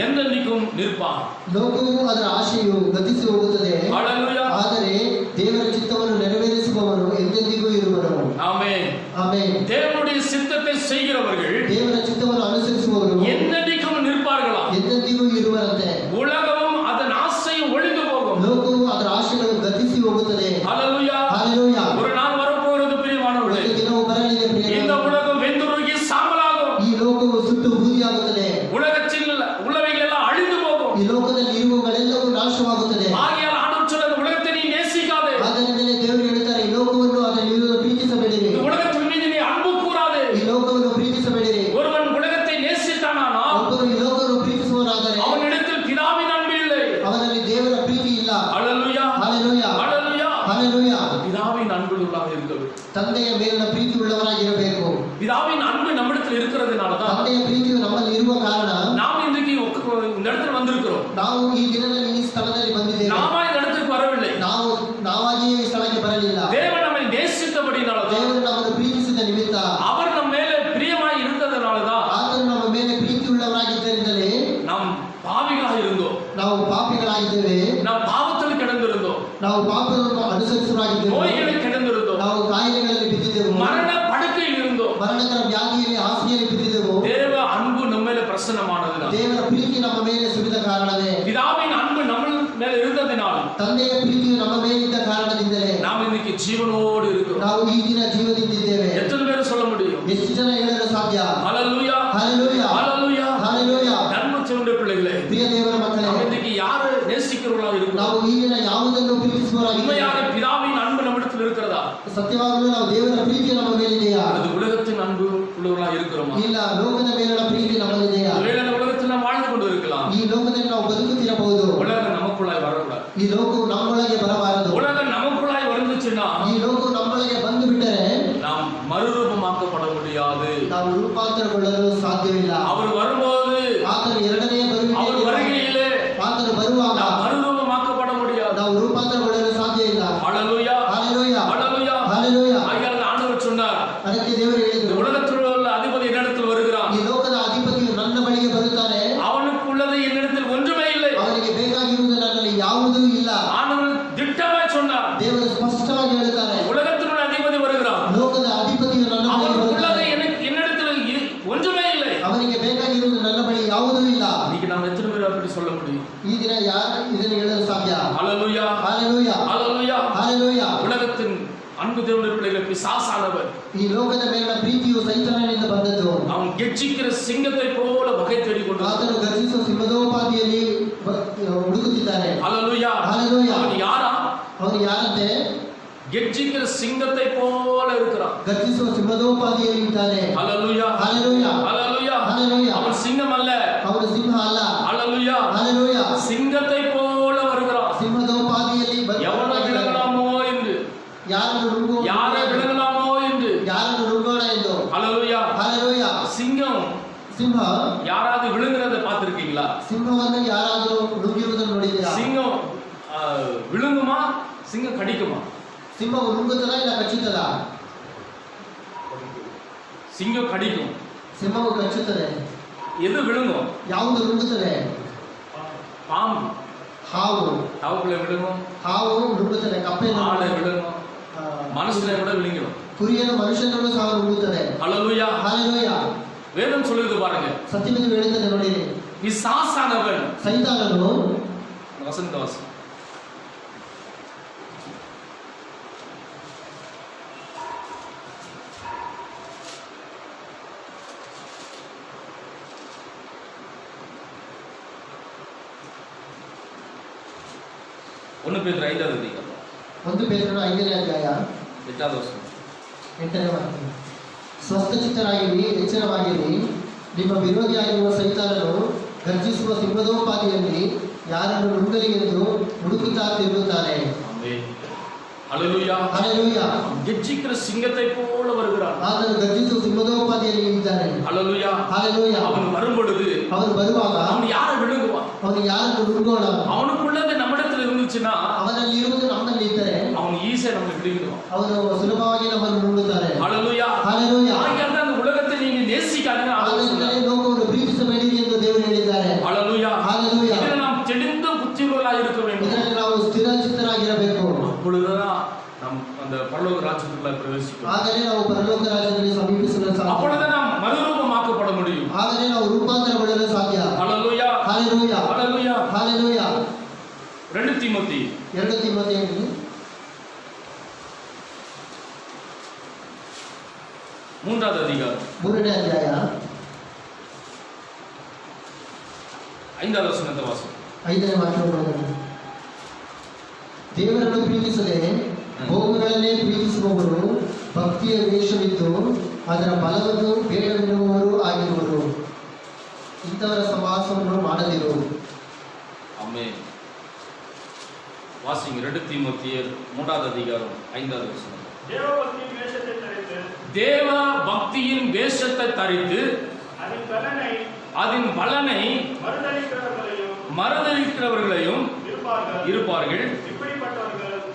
என்றென்றைக்கும் நிற்பான். ಲೋಕವು ಅದರ ಆಶೆಯು ಗತಿಸಿ ಹೋಗುತ್ತದೆ, ஹalleluya. ಆದರೆ ದೇವರ ಚಿತ್ತವನ್ನು ನೆರವೇರಿಸುವವನು ಎಂದೆಂದಿಗೂ ಇರುವನು. ஆமென். ಆಮೆನ್. தேவனுடைய சித்தத்தை செய்கிறவர்கள் ದೇವರ ಚಿತ್ತವನ್ನು ಅನುಸರಿಸುವವರು என்றென்றைக்கும் நிற்பார்களா? ಎಂದೆಂದಿಗೂ ಇರುವರಂತೆ. உலகமும் அதன் ஆசையும் ஒளிந்து போகும். ಲೋಕವು ಅದರ ಆಶೆಗಳು ಗತಿಸಿ ಹೋಗುತ್ತದೆ. ஹalleluya. ಹಲ್ಲೆಲೂಯಾ. ஒரு நாள் வரப்போகிறது பிரியமானவர்களே. ಒಂದು ದಿನವು ಬರಲಿದೆ இந்த ಪ್ರಿಯರೇ. உலகம் வெந்துருகி சாம்பலாகும். ಈ ಲೋಕವು ಸುಟ್ಟು ಬೂದಿಯಾಗುತ್ತದೆ. உலகத்தில் உள்ளவைகள் எல்லாம் அழிந்து போகும். ಈ ಲೋಕದಲ್ಲಿ ಇರುವಗಳೆಲ್ಲವೂ ನಾಶವಾಗುತ್ತದೆ. ஆகையால் ஆண்டவர் சொல்ற உலகத்தை நீ நேசிக்காதே. ಆದ್ದರಿಂದಲೇ ದೇವರು ಹೇಳುತ್ತಾರೆ, ಈ ಲೋಕವನ್ನು ಅದನ್ನು ನೀವು ಪ್ರೀತಿಸಬೇಡಿರಿ. இந்த உலகத்தின் மீது நீ அன்பு கூறாதே. ಈ ಲೋಕವನ್ನು ಪ್ರೀತಿಸಬೇಡಿರಿ. ஒருவன் உலகத்தை நேசித்தானானால் ಒಬ್ಬರು ಈ ಲೋಕವನ್ನು ಪ್ರೀತಿಸುವವರಾದರೆ அவனிடத்தில் பிதாவின் அன்பு இல்லை. ಅವನಲ್ಲಿ ದೇವರ ಪ್ರೀತಿ ಇಲ್ಲ. ஹalleluya. ಹಲ್ಲೆಲೂಯಾ. ஹalleluya. ಹಲ್ಲೆಲೂಯಾ. பிதாவின் அன்புள்ளவராக இருக்க வேண்டும். ತಂದೆಯ ಮೇಲಿನ ಪ್ರೀತಿ ಉಳ್ಳವರಾಗಿರಬೇಕು. பிதாவின் அன்பு நம்மிடத்தில் இருக்கிறதுனால தான் ತಂದೆಯ ಪ್ರೀತಿಯು ನಮ್ಮಲ್ಲಿ ಇರುವ ಕಾರಣ நாம் இன்றைக்கு இந்த இடத்துல வந்திருக்கிறோம். ನಾವು ಈ ದಿನದಲ್ಲಿ ಈ ಸ್ಥಳದಲ್ಲಿ ಬಂದಿದ್ದೇವೆ. நாம இந்த இடத்துக்கு வரவில்லை. ನಾವಾಗಿಯೇ ಈ ಸ್ಥಳಕ್ಕೆ ಬರಲಿಲ್ಲ. தேவன் நம்மை நேசித்தபடினால தான், ದೇವರು ನಮ್ಮನ್ನು ಪ್ರೀತಿಸಿದ ನಿಮಿತ್ತ, அவர் நம்ம மேல பிரியமாய் இருந்ததனால தான் ಆತನು ನಮ್ಮ ಮೇಲೆ ಪ್ರೀತಿ ಉಳ್ಳವರಾಗಿದ್ದರಿಂದಲೇ நாம் பாவிகளாக இருந்தோம். ನಾವು ಪಾಪಿಗಳಾಗಿದ್ದೇವೆ. நாம் பாவத்தில் கிடந்திருந்தோம். ನಾವು ಪಾಪವನ್ನು ಅನುಸರಿಸುವರಾಗಿದ್ದೇವೆ. நோய்களில் கிடந்திருந்தோம். ನಾವು ಕಾಯಿಲೆಗಳಲ್ಲಿ ಬಿದ್ದಿದ್ದೆವು. மரண படுக்கையில் இருந்தோம். ಮರಣಕರ ವ್ಯಾಧಿಯಲ್ಲಿ ಹಾಸಿಗೆಯಲ್ಲಿ ಬಿದ್ದಿದ್ದೆವು. தேவ அன்பு நம்ம மேல பிரசன்னமானதுனால, ದೇವರ ಪ್ರೀತಿ ನಮ್ಮ ಮೇಲೆ ಸುರಿದ ಕಾರಣವೇ, பிதாவின் அன்பு நம்ம மேல இருந்ததினால் ತಂದೆಯ ಪ್ರೀತಿಯು ನಮ್ಮ ಮೇಲಿದ್ದ ಕಾರಣದಿಂದಲೇ நாம் இன்னைக்கு ஜீவனோடு இருக்கிறோம். ನಾವು ಈ ದಿನ ಜೀವದಿಂದಿದ್ದೇವೆ. எத்தனை பேர் சொல்ல முடியும்? ಎಷ್ಟು ಜನ ಹೇಳಲು ಸಾಧ್ಯ? ஹalleluya. ಹಲ್ಲೆಲೂಯಾ. ஹalleluya. ಹಲ್ಲೆಲೂಯಾ. நன்மச்சனுடைய பிள்ளைகளே, ಪ್ರಿಯ ದೇವರ ಮಕ್ಕಳೇ, நாம் இன்னைக்கு யாரை நேசிக்கிறவர்களாக இருக்கிறோம்? ನಾವು ಈ ದಿನ ಯಾವುದನ್ನು ಪ್ರೀತಿಸುವವರಾಗಿದ್ದೇವೆ? உண்மையாக பிதாவின் அன்பு நம்மிடத்தில் இருக்கிறதா? ಸತ್ಯವಾಗಲೂ ನಾವು ದೇವರ ಪ್ರೀತಿ ನಮ್ಮ ಮೇಲಿದೆಯಾ? அது உலகத்தின் அன்பு உள்ளவர்களாக இருக்கிறோமா? ಇಲ್ಲ, ಲೋಕದ ಮೇಲಿನ ಪ್ರೀತಿ ನಮ್ಮಲ್ಲಿದೆಯಾ? ஒருவேளை இந்த உலகத்தில் நாம் வாழ்ந்து கொண்டு இருக்கலாம். ಈ ಲೋಕದಲ್ಲಿ ನಾವು ಬದುಕುತ್ತಿರಬಹುದು. உலகம் நமக்குள்ளாய் வரக்கூடாது. ಈ ಲೋಕವು ನಮ್ಮೊಳಗೆ ಬರಬಾರದು. உலகம் நமக்குள்ளாய் வந்துச்சுன்னா ಈ ಲೋಕವು ನಮ್ಮೊಳಗೆ ಬಂದು ಬಿಟ್ಟರೆ நாம் மறுரூபமாக்கப்பட முடியாது. ನಾವು ರೂಪಾಂತರಗೊಳ್ಳಲು ಸಾಧ್ಯವಿಲ್ಲ. அவர் வரும்போது, ಆತನು ಎರಡನೆಯ அவர் ಬರುವಿಕೆಯಲ್ಲಿ வருகையிலே ಆತನು ಬರುವಾಗ நாம் மறுரூபமாக்கப்பட முடியாது. ನಾವು ರೂಪಾಂತರಗೊಳ್ಳಲು ಸಾಧ್ಯ ಇಲ್ಲ. ஹalleluya. ಹಲ್ಲೆಲೂಯಾ. ஹalleluya. ಹಲ್ಲೆಲೂಯಾ. ஆகையால் ஆண்டவர் சொன்னார், ಅದಕ್ಕೆ ದೇವರು இந்த ಹೇಳಿದರು, உலகத்தில் உள்ள அதிபதி என்னிடத்தில் வருகிறான். ಈ ಲೋಕದ ಅಧಿಪತಿಯು ನನ್ನ ಬಳಿಗೆ ಬರುತ್ತಾನೆ. அவனுக்கு உள்ளது என்னிடத்தில் ஒன்றுமே இல்லை. ಅವನಿಗೆ ಬೇಕಾಗಿರುವುದು ನನ್ನಲ್ಲಿ ಯಾವುದೂ ಇಲ್ಲ. ஆண்டவர் திட்டமாய் சொன்னார், ದೇವರು ಸ್ಪಷ್ಟವಾಗಿ ಹೇಳುತ್ತಾನೆ, உலகத்தில் உள்ள அதிபதி வருகிறான். ಲೋಕದ ಅಧಿಪತಿಯು ನನ್ನ ಬಳಿಗೆ அவனுக்கு உள்ளது ಬರುತ್ತಾನೆ. என்னிடத்தில் ஒன்றுமே இல்லை. ಅವನಿಗೆ ಬೇಕಾಗಿರುವುದು ನನ್ನ ಬಳಿ ಯಾವುದೂ ಇಲ್ಲ. இன்னைக்கு நாம் எத்தனை பேர் அப்படி சொல்ல முடியும்? ಈ ದಿನ ಯಾರು ಇದನ್ನು ಹೇಳಲು ಸಾಧ್ಯ? ஹalleluya. ಹಲ್ಲೆಲೂಯಾ. ஹalleluya. ಹಲ್ಲೆಲೂಯಾ. உலகத்தின் அன்பு தேவனுடைய பிள்ளைகள் பிசாசானவர். ಈ ಲೋಕದ ಮೇಲಿನ ಪ್ರೀತಿಯು ಸೈತಾನನಿಂದ ಬಂದದ್ದು. அவன் கெர்ச்சிக்கிற சிங்கத்தை போல வகை தேடிக்கொண்டு ಆತನು ಗರ್ಜಿಸುವ ಸಿಂಹದೋಪಾದಿಯಲ್ಲಿ ಹುಡುಕುತ್ತಿದ್ದಾನೆ. ஹalleluya. ಹಲ್ಲೆಲೂಯಾ. அவன் யாரா? ಅವನು ಯಾರಂತೆ? கெர்ச்சிக்கிற சிங்கத்தை போல இருக்கிறான். ಗರ್ಜಿಸುವ ಸಿಂಹದೋಪಾದಿಯಲ್ಲಿ ಇದ್ದಾನೆ. ஹalleluya. ಹಲ್ಲೆಲೂಯಾ. ஹalleluya. ಹಲ್ಲೆಲೂಯಾ. அவன் சிங்கம் அல்ல. ಅವನು ಸಿಂಹ ಅಲ್ಲ. ஹalleluya. ಹಲ್ಲೆಲೂಯಾ. சிங்கத்தை போல வருகிறான். ಸಿಂಹದೋಪಾದಿಯಲ್ಲಿ எவனை விழுங்கலாமோ என்று, யாரை விழுங்கலாமோ என்று, ಯಾರನ್ನು ನುಂಗೋಣ ಎಂದು. ஹalleluya. ಹಲ್ಲೆಲೂಯಾ. சிங்கம் ಸಿಂಹ யாராவது விழுங்குறத பார்த்திருக்கீங்களா? ಸಿಂಹವನ್ನು ಯಾರಾದರೂ ನುಂಗಿರುವುದನ್ನು ನೋಡಿದ್ದೀರಾ? சிங்கம் விழுங்குமா, சிங்கம் கடிக்குமா? ಸಿಂಹವು ನುಂಗುತ್ತದಾ ಇಲ್ಲ ಕಚ್ಚುತ್ತದಾ? சிங்கம் கடிக்கும். ಸಿಂಹವು ಕಚ್ಚುತ್ತದೆ. எது விழுங்கும்? ಯಾವುದು ನುಂಗುತ್ತದೆ? பாம்பு. ಹಾವು. தவக்குள்ள விழுங்கும். ಹಾವು ನುಂಗುತ್ತದೆ. ಕಪ್ಪೆಯನ್ನು ஆளை விழுங்கும். மனுஷனை விட விழுங்கிடும். ಕುರಿಯನ್ನು ಮನುಷ್ಯನನ್ನು ಸಹ ನುಂಗುತ್ತದೆ. ஹalleluya. ಹಲ್ಲೆಲೂಯಾ. வேதம் சொல்லுது பாருங்க, ಸತ್ಯವೇದ ಹೇಳುತ್ತದೆ ನೋಡಿ. பிசாசானவன், ಸೈತಾನನು வசந்தவாசி, ஒன்னு பேதுரு 5வது அதிகாரம் 1 ಪೇತ್ರನ 5ನೇ ಅಧ್ಯಾಯ 8வது ವಚನ. 8ನೇ ವಾಕ್ಯ. ಸ್ವಸ್ಥಚಿತ್ತರಾಗಿರಿ, ಎಚ್ಚರವಾಗಿರಿ. ನಿಮ್ಮ ವಿರೋಧಿಯಾಗಿರುವ ಸೈತಾನನು ಗರ್ಜಿಸುವ ಸಿಂಹದೋಪಾದಿಯಲ್ಲಿ ಯಾರನ್ನು ನುಂಗಲಿ ಎಂದು ಹುಡುಕುತ್ತಾ ತಿರುಗುತ್ತಾನೆ. ஹalleluya ஹalleluya கெர்ச்சிக்கிற சிங்கத்தை போல வருகிறார் ಆತನು ಗರ್ಜಿಸುವ ಸಿಂಹದೋಪಾದಿಯಲ್ಲಿ ಇದ್ದಾನೆ ஹalleluya ஹalleluya அவன் வரும்பொழுது ಅವನು ಬರುವಾಗ அவன் யாரை விழுங்குவான் ಅವನು ಯಾರನ್ನು ನುಂಗೋಣ அவனுக்குள்ளது நம்மிடத்துல இருந்துச்சுன்னா ಅವನಲ್ಲಿ ಇರುವುದು ನಮ್ಮಲ್ಲಿ ಇದ್ದರೆ அவன் ஈஸியா நம்மளை விழுங்கிடுவான் ಅವನು ಸುಲಭವಾಗಿ ನಮ್ಮನ್ನು ನುಂಗುತ್ತಾರೆ ஹalleluya ஹalleluya ஆகையால் தான் அந்த உலகத்தை நீங்க நேசிக்காதீங்க ಆದ್ದರಿಂದ ಲೋಕವನ್ನು ಪ್ರೀತಿಸಬೇಡಿರಿ ಎಂದು ದೇವರು ಹೇಳಿದ್ದಾರೆ ஹalleluya ஹalleluya இதில் நாம் தெளிந்த புத்தியுள்ளவர்களாக இருக்க வேண்டும் ಇದರಲ್ಲಿ ನಾವು ಸ್ಥಿರಚಿತ್ತರಾಗಿರಬೇಕು அப்பொழுதுதான் நாம் அந்த பரலோக ராஜ்யத்துக்குள்ள பிரவேசிப்போம் ಆಗಲೇ ನಾವು ಪರಲೋಕ ರಾಜ್ಯದಲ್ಲಿ ಸಮೀಪಿಸಲು ಸಾಧ್ಯ அப்பொழுது நாம் மறுரூபமாக்கப்பட முடியும் ಆಗಲೇ ನಾವು ರೂಪಾಂತರಗೊಳ್ಳಲು ಸಾಧ್ಯ ஹalleluya ஹalleluya ஹalleluya ஹalleluya 2 தீமோத்தி 2 தீமோத்தேಯு 3வது அதிகாரம் 3ನೇ ಅಧ್ಯಾಯ 5வது ವಚನದ ವಾಸನೆ 5ನೇ ವಾಕ್ಯವನ್ನು ದೇವರನ್ನು ಪ್ರೀತಿಸದೆ ಭೋಗಗಳನ್ನೇ ಪ್ರೀತಿಸುವವರು ಭಕ್ತಿಯ ವೇಷವಿದ್ದು ಅದರ ಫಲವನ್ನು ಬೇಡವೆನ್ನುವವರು ಆಗಿರುವರು ಇಂಥವರ ಸಹವಾಸವನ್ನು ಮಾಡದಿರು ஆமென் வாசிங்க 2 தீமோத்தேயர் 3வது அதிகாரம் 5வது வசனம் தேவ பக்தியின் வேஷத்தை தரித்து அதன் பலனை மறுதலிக்கிறவர்களையும் இருப்பார்கள்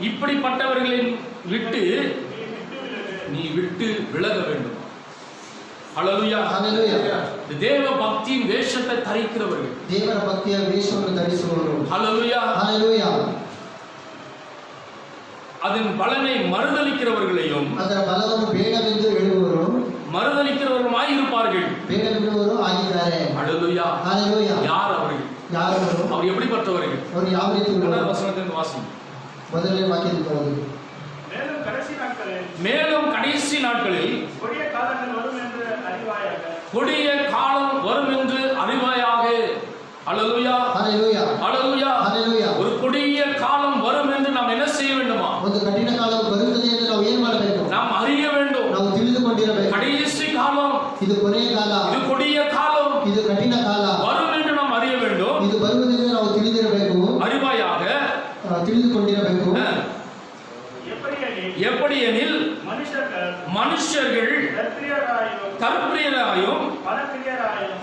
இப்படிப்பட்டவர்களின் விட்டு நீ விட்டு விலக வேண்டும் ஹalleluya ஹalleluya தேவ பக்தியின் வேஷத்தை தரிக்கிறவர்கள் ದೇವರ ಭಕ್ತಿಯ ವೇಷವನ್ನು ಧರಿಸುವವರು ஹalleluya ஹalleluya அதன் பலனை மறுதலிக்கிறவர்களையும் ಅದರ ಫಲವನ್ನು ಬೇಡವೆಂದು ಹೇಳುವವರು மறுதலிக்கிறவர்களுமாய் இருப்பார்கள் ಬೇಡವೆನ್ನುವರು ಆಗಿದ್ದಾರೆ ஹalleluya ஹalleluya யார் அவர்கள் ಯಾರವರು அவர் எப்படிப்பட்டவர்கள் ಅವರು ಯಾವ ರೀತಿ முதல் வசனத்திலிருந்து வாசிங்க ಮೊದಲನೇ ವಾಕ್ಯದಿಂದ ಓದಿ மேலும் கடைசி நாட்களில் கொடிய காலம் வரும் என்று அறிவாயாக ஹalleluya ஹalleluya ஹalleluya ஹalleluya ஒரு கொடிய காலம் வரும் என்று நாம் என்ன செய்ய வேண்டுமா ಒಂದು ಕಠಿಣ ಕಾಲ ಬರುತ್ತದೆ ಎಂದು ನಾವು ಏನು ಮಾಡಬೇಕು நாம் அறிய வேண்டும் ನಾವು ತಿಳಿದುಕೊಂಡಿರಬೇಕು கடைசி காலம் ಇದು ಕೊನೆಯ ಕಾಲ இது கொடிய காலம் ಇದು ಕಠಿಣ ಕಾಲ வரும் என்று நாம் அறிய வேண்டும் ಇದು ಬರುವುದೆಂದು ನಾವು ತಿಳಿದಿರಬೇಕು அறிவாயாக ತಿಳಿದುಕೊಂಡಿರಬೇಕು எப்படி எனில் மனுஷர்கள் தற்பிரியராயும்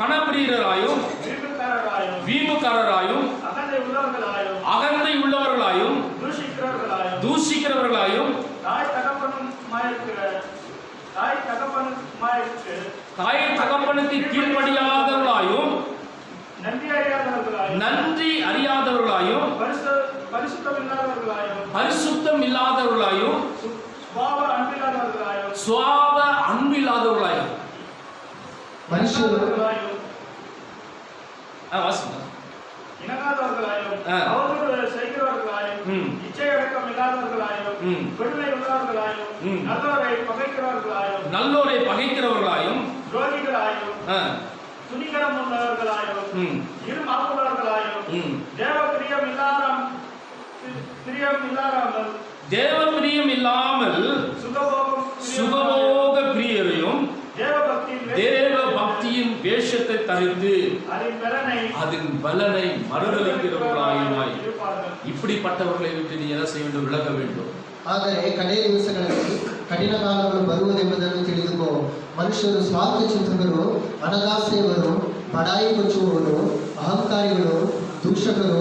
பணப்பிரியராயும் வீம்புக்காரராயும் அகந்தை உள்ளவர்களாயும் தூஷிக்கிறவர்களாயும் தாய் தகப்பனுக்கு கீழ்ப்படியாதவர்களாயும் நன்றி அறியாதவர்களாயும் பரிசுத்தம் இல்லாதவர்களாயும் சுவாப அன்பில்லாதவர்களாயும் ಮನುಷ್ಯರು நல்லோரை பகைக்கிறவர்களாயும் துணிகரம் உள்ளவர்களாயும் தேவ பிரியம் இல்லாமல் சுகபோக பிரியரையும் தேவ பக்தியின் வேஷத்தை தரித்து அதன் பலனை மறுதலிக்கிறவர்களாயுமாய் இப்படிப்பட்டவர்களை விட்டு நீ என்ன செய்ய வேண்டும் விலக வேண்டும் ಆದರೆ ಕಡೆಯ ದಿವಸಗಳಲ್ಲಿ ಕಠಿಣ ಕಾಲಗಳು ಬರುವುದೆಂಬುದನ್ನು ತಿಳಿದುಕೋ ಮನುಷ್ಯರು ಸ್ವಾರ್ಥ ಚಿಂತಕರು ಅನದಾಸೆಯವರು ಬಡಾಯಿ ಕೊಚ್ಚುವವರು ಅಹಂಕಾರಿಗಳು ದೂಷಕರು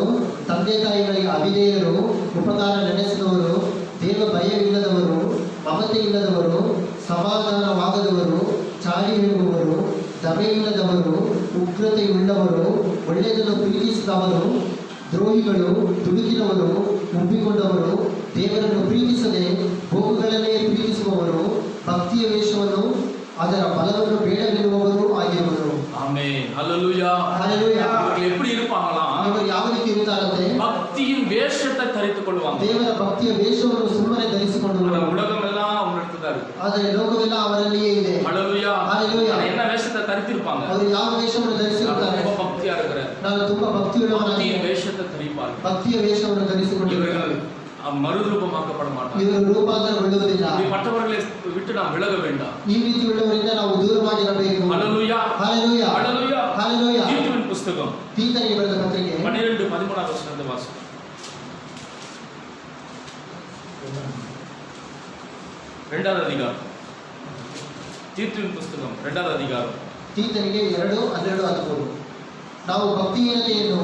ತಂದೆ ತಾಯಿಗಳಿಗೆ ಅವಿಧೇಯರು ಉಪಕಾರ ನಡೆಸಿದವರು ದೇವ ಭಯವಿಲ್ಲದವರು ಮಮತೆ ಇಲ್ಲದವರು ಸಮಾಧಾನವಾಗದವರು ಚಾಡಿ ಹೇಳುವವರು ದಮೆಯಿಲ್ಲದವರು ಉಗ್ರತೆಯುಳ್ಳವರು ಒಳ್ಳೆಯದನ್ನು ಪ್ರೀತಿಸಿದವರು ದ್ರೋಹಿಗಳು ದುಡುಕಿನವರು ಉಬ್ಬಿಕೊಂಡವರು ದೇವರನ್ನು ಪ್ರೀತಿಸದೆ ಭೋಗಗಳನ್ನೇ ಪ್ರೀತಿಸುವವರು ಭಕ್ತಿಯ ವೇಷವನ್ನು ಅದರ ಫಲವನ್ನು ಬೇಡವಿರುವವರು ಆಗಿರುವರು. ஆமென் ஹalleluya ஹalleluya. இவர்கள் எப்படி இருப்பாங்களாம்? ಇವರು ಯಾವ ರೀತಿ ಇರುತ್ತಾರಂತೆ? பக்தியின் வேஷத்தை தரித்துக் கொள்வாங்க. ದೇವರ ಭಕ್ತಿಯ ವೇಷವನ್ನು ಸುಮ್ಮನೆ ಧರಿಸಿಕೊಂಡು உலகம் எல்லாம் அவங்களுக்கு தான் இருக்கு. ಆದರೆ ಲೋಕವೆಲ್ಲ ಅವರಲ್ಲಿಯೇ ಇದೆ. ஹalleluya ஹalleluya. என்ன வேஷத்தை தரித்திருப்பாங்க? ಅವರು ಯಾವ ವೇಷವನ್ನು ಧರಿಸಿರುತ್ತಾರೆ? ரொம்ப பக்தியா இருக்கிற. ನಾನು ತುಂಬಾ ಭಕ್ತಿಯುಳ್ಳವನಾಗಿ வேஷத்தை தரிப்பாங்க. ಭಕ್ತಿಯ ವೇಷವನ್ನು ಧರಿಸಿಕೊಂಡಿರುತ್ತಾರೆ. மறுரூபமாக்கப்பட மாட்டாங்க. ಇವರು ರೂಪಾಂತರಗೊಳ್ಳುವುದಿಲ್ಲ. இப்படிப்பட்டவர்களை விட்டு நாம் விலக வேண்டாம். ಈ ರೀತಿ ಉಳ್ಳವರಿಂದ ನಾವು ದೂರವಾಗಿರಬೇಕು. ஹalleluya ஹalleluya ஹalleluya ஹalleluya. தீத்துவின் புத்தகம் தீத்தனிಗೆ ಬರೆದ ಪತ್ರಿಕೆ 12:13 ವಚನದ ವಾಕ್ಯ. 2வது அதிகாரம், தீத்துவின் புஸ்தகம் 2வது அதிகாரம். ತೀತನಿಗೆ 2:12-13. ನಾವು ಭಕ್ತಿಹೀನತೆಯನ್ನು,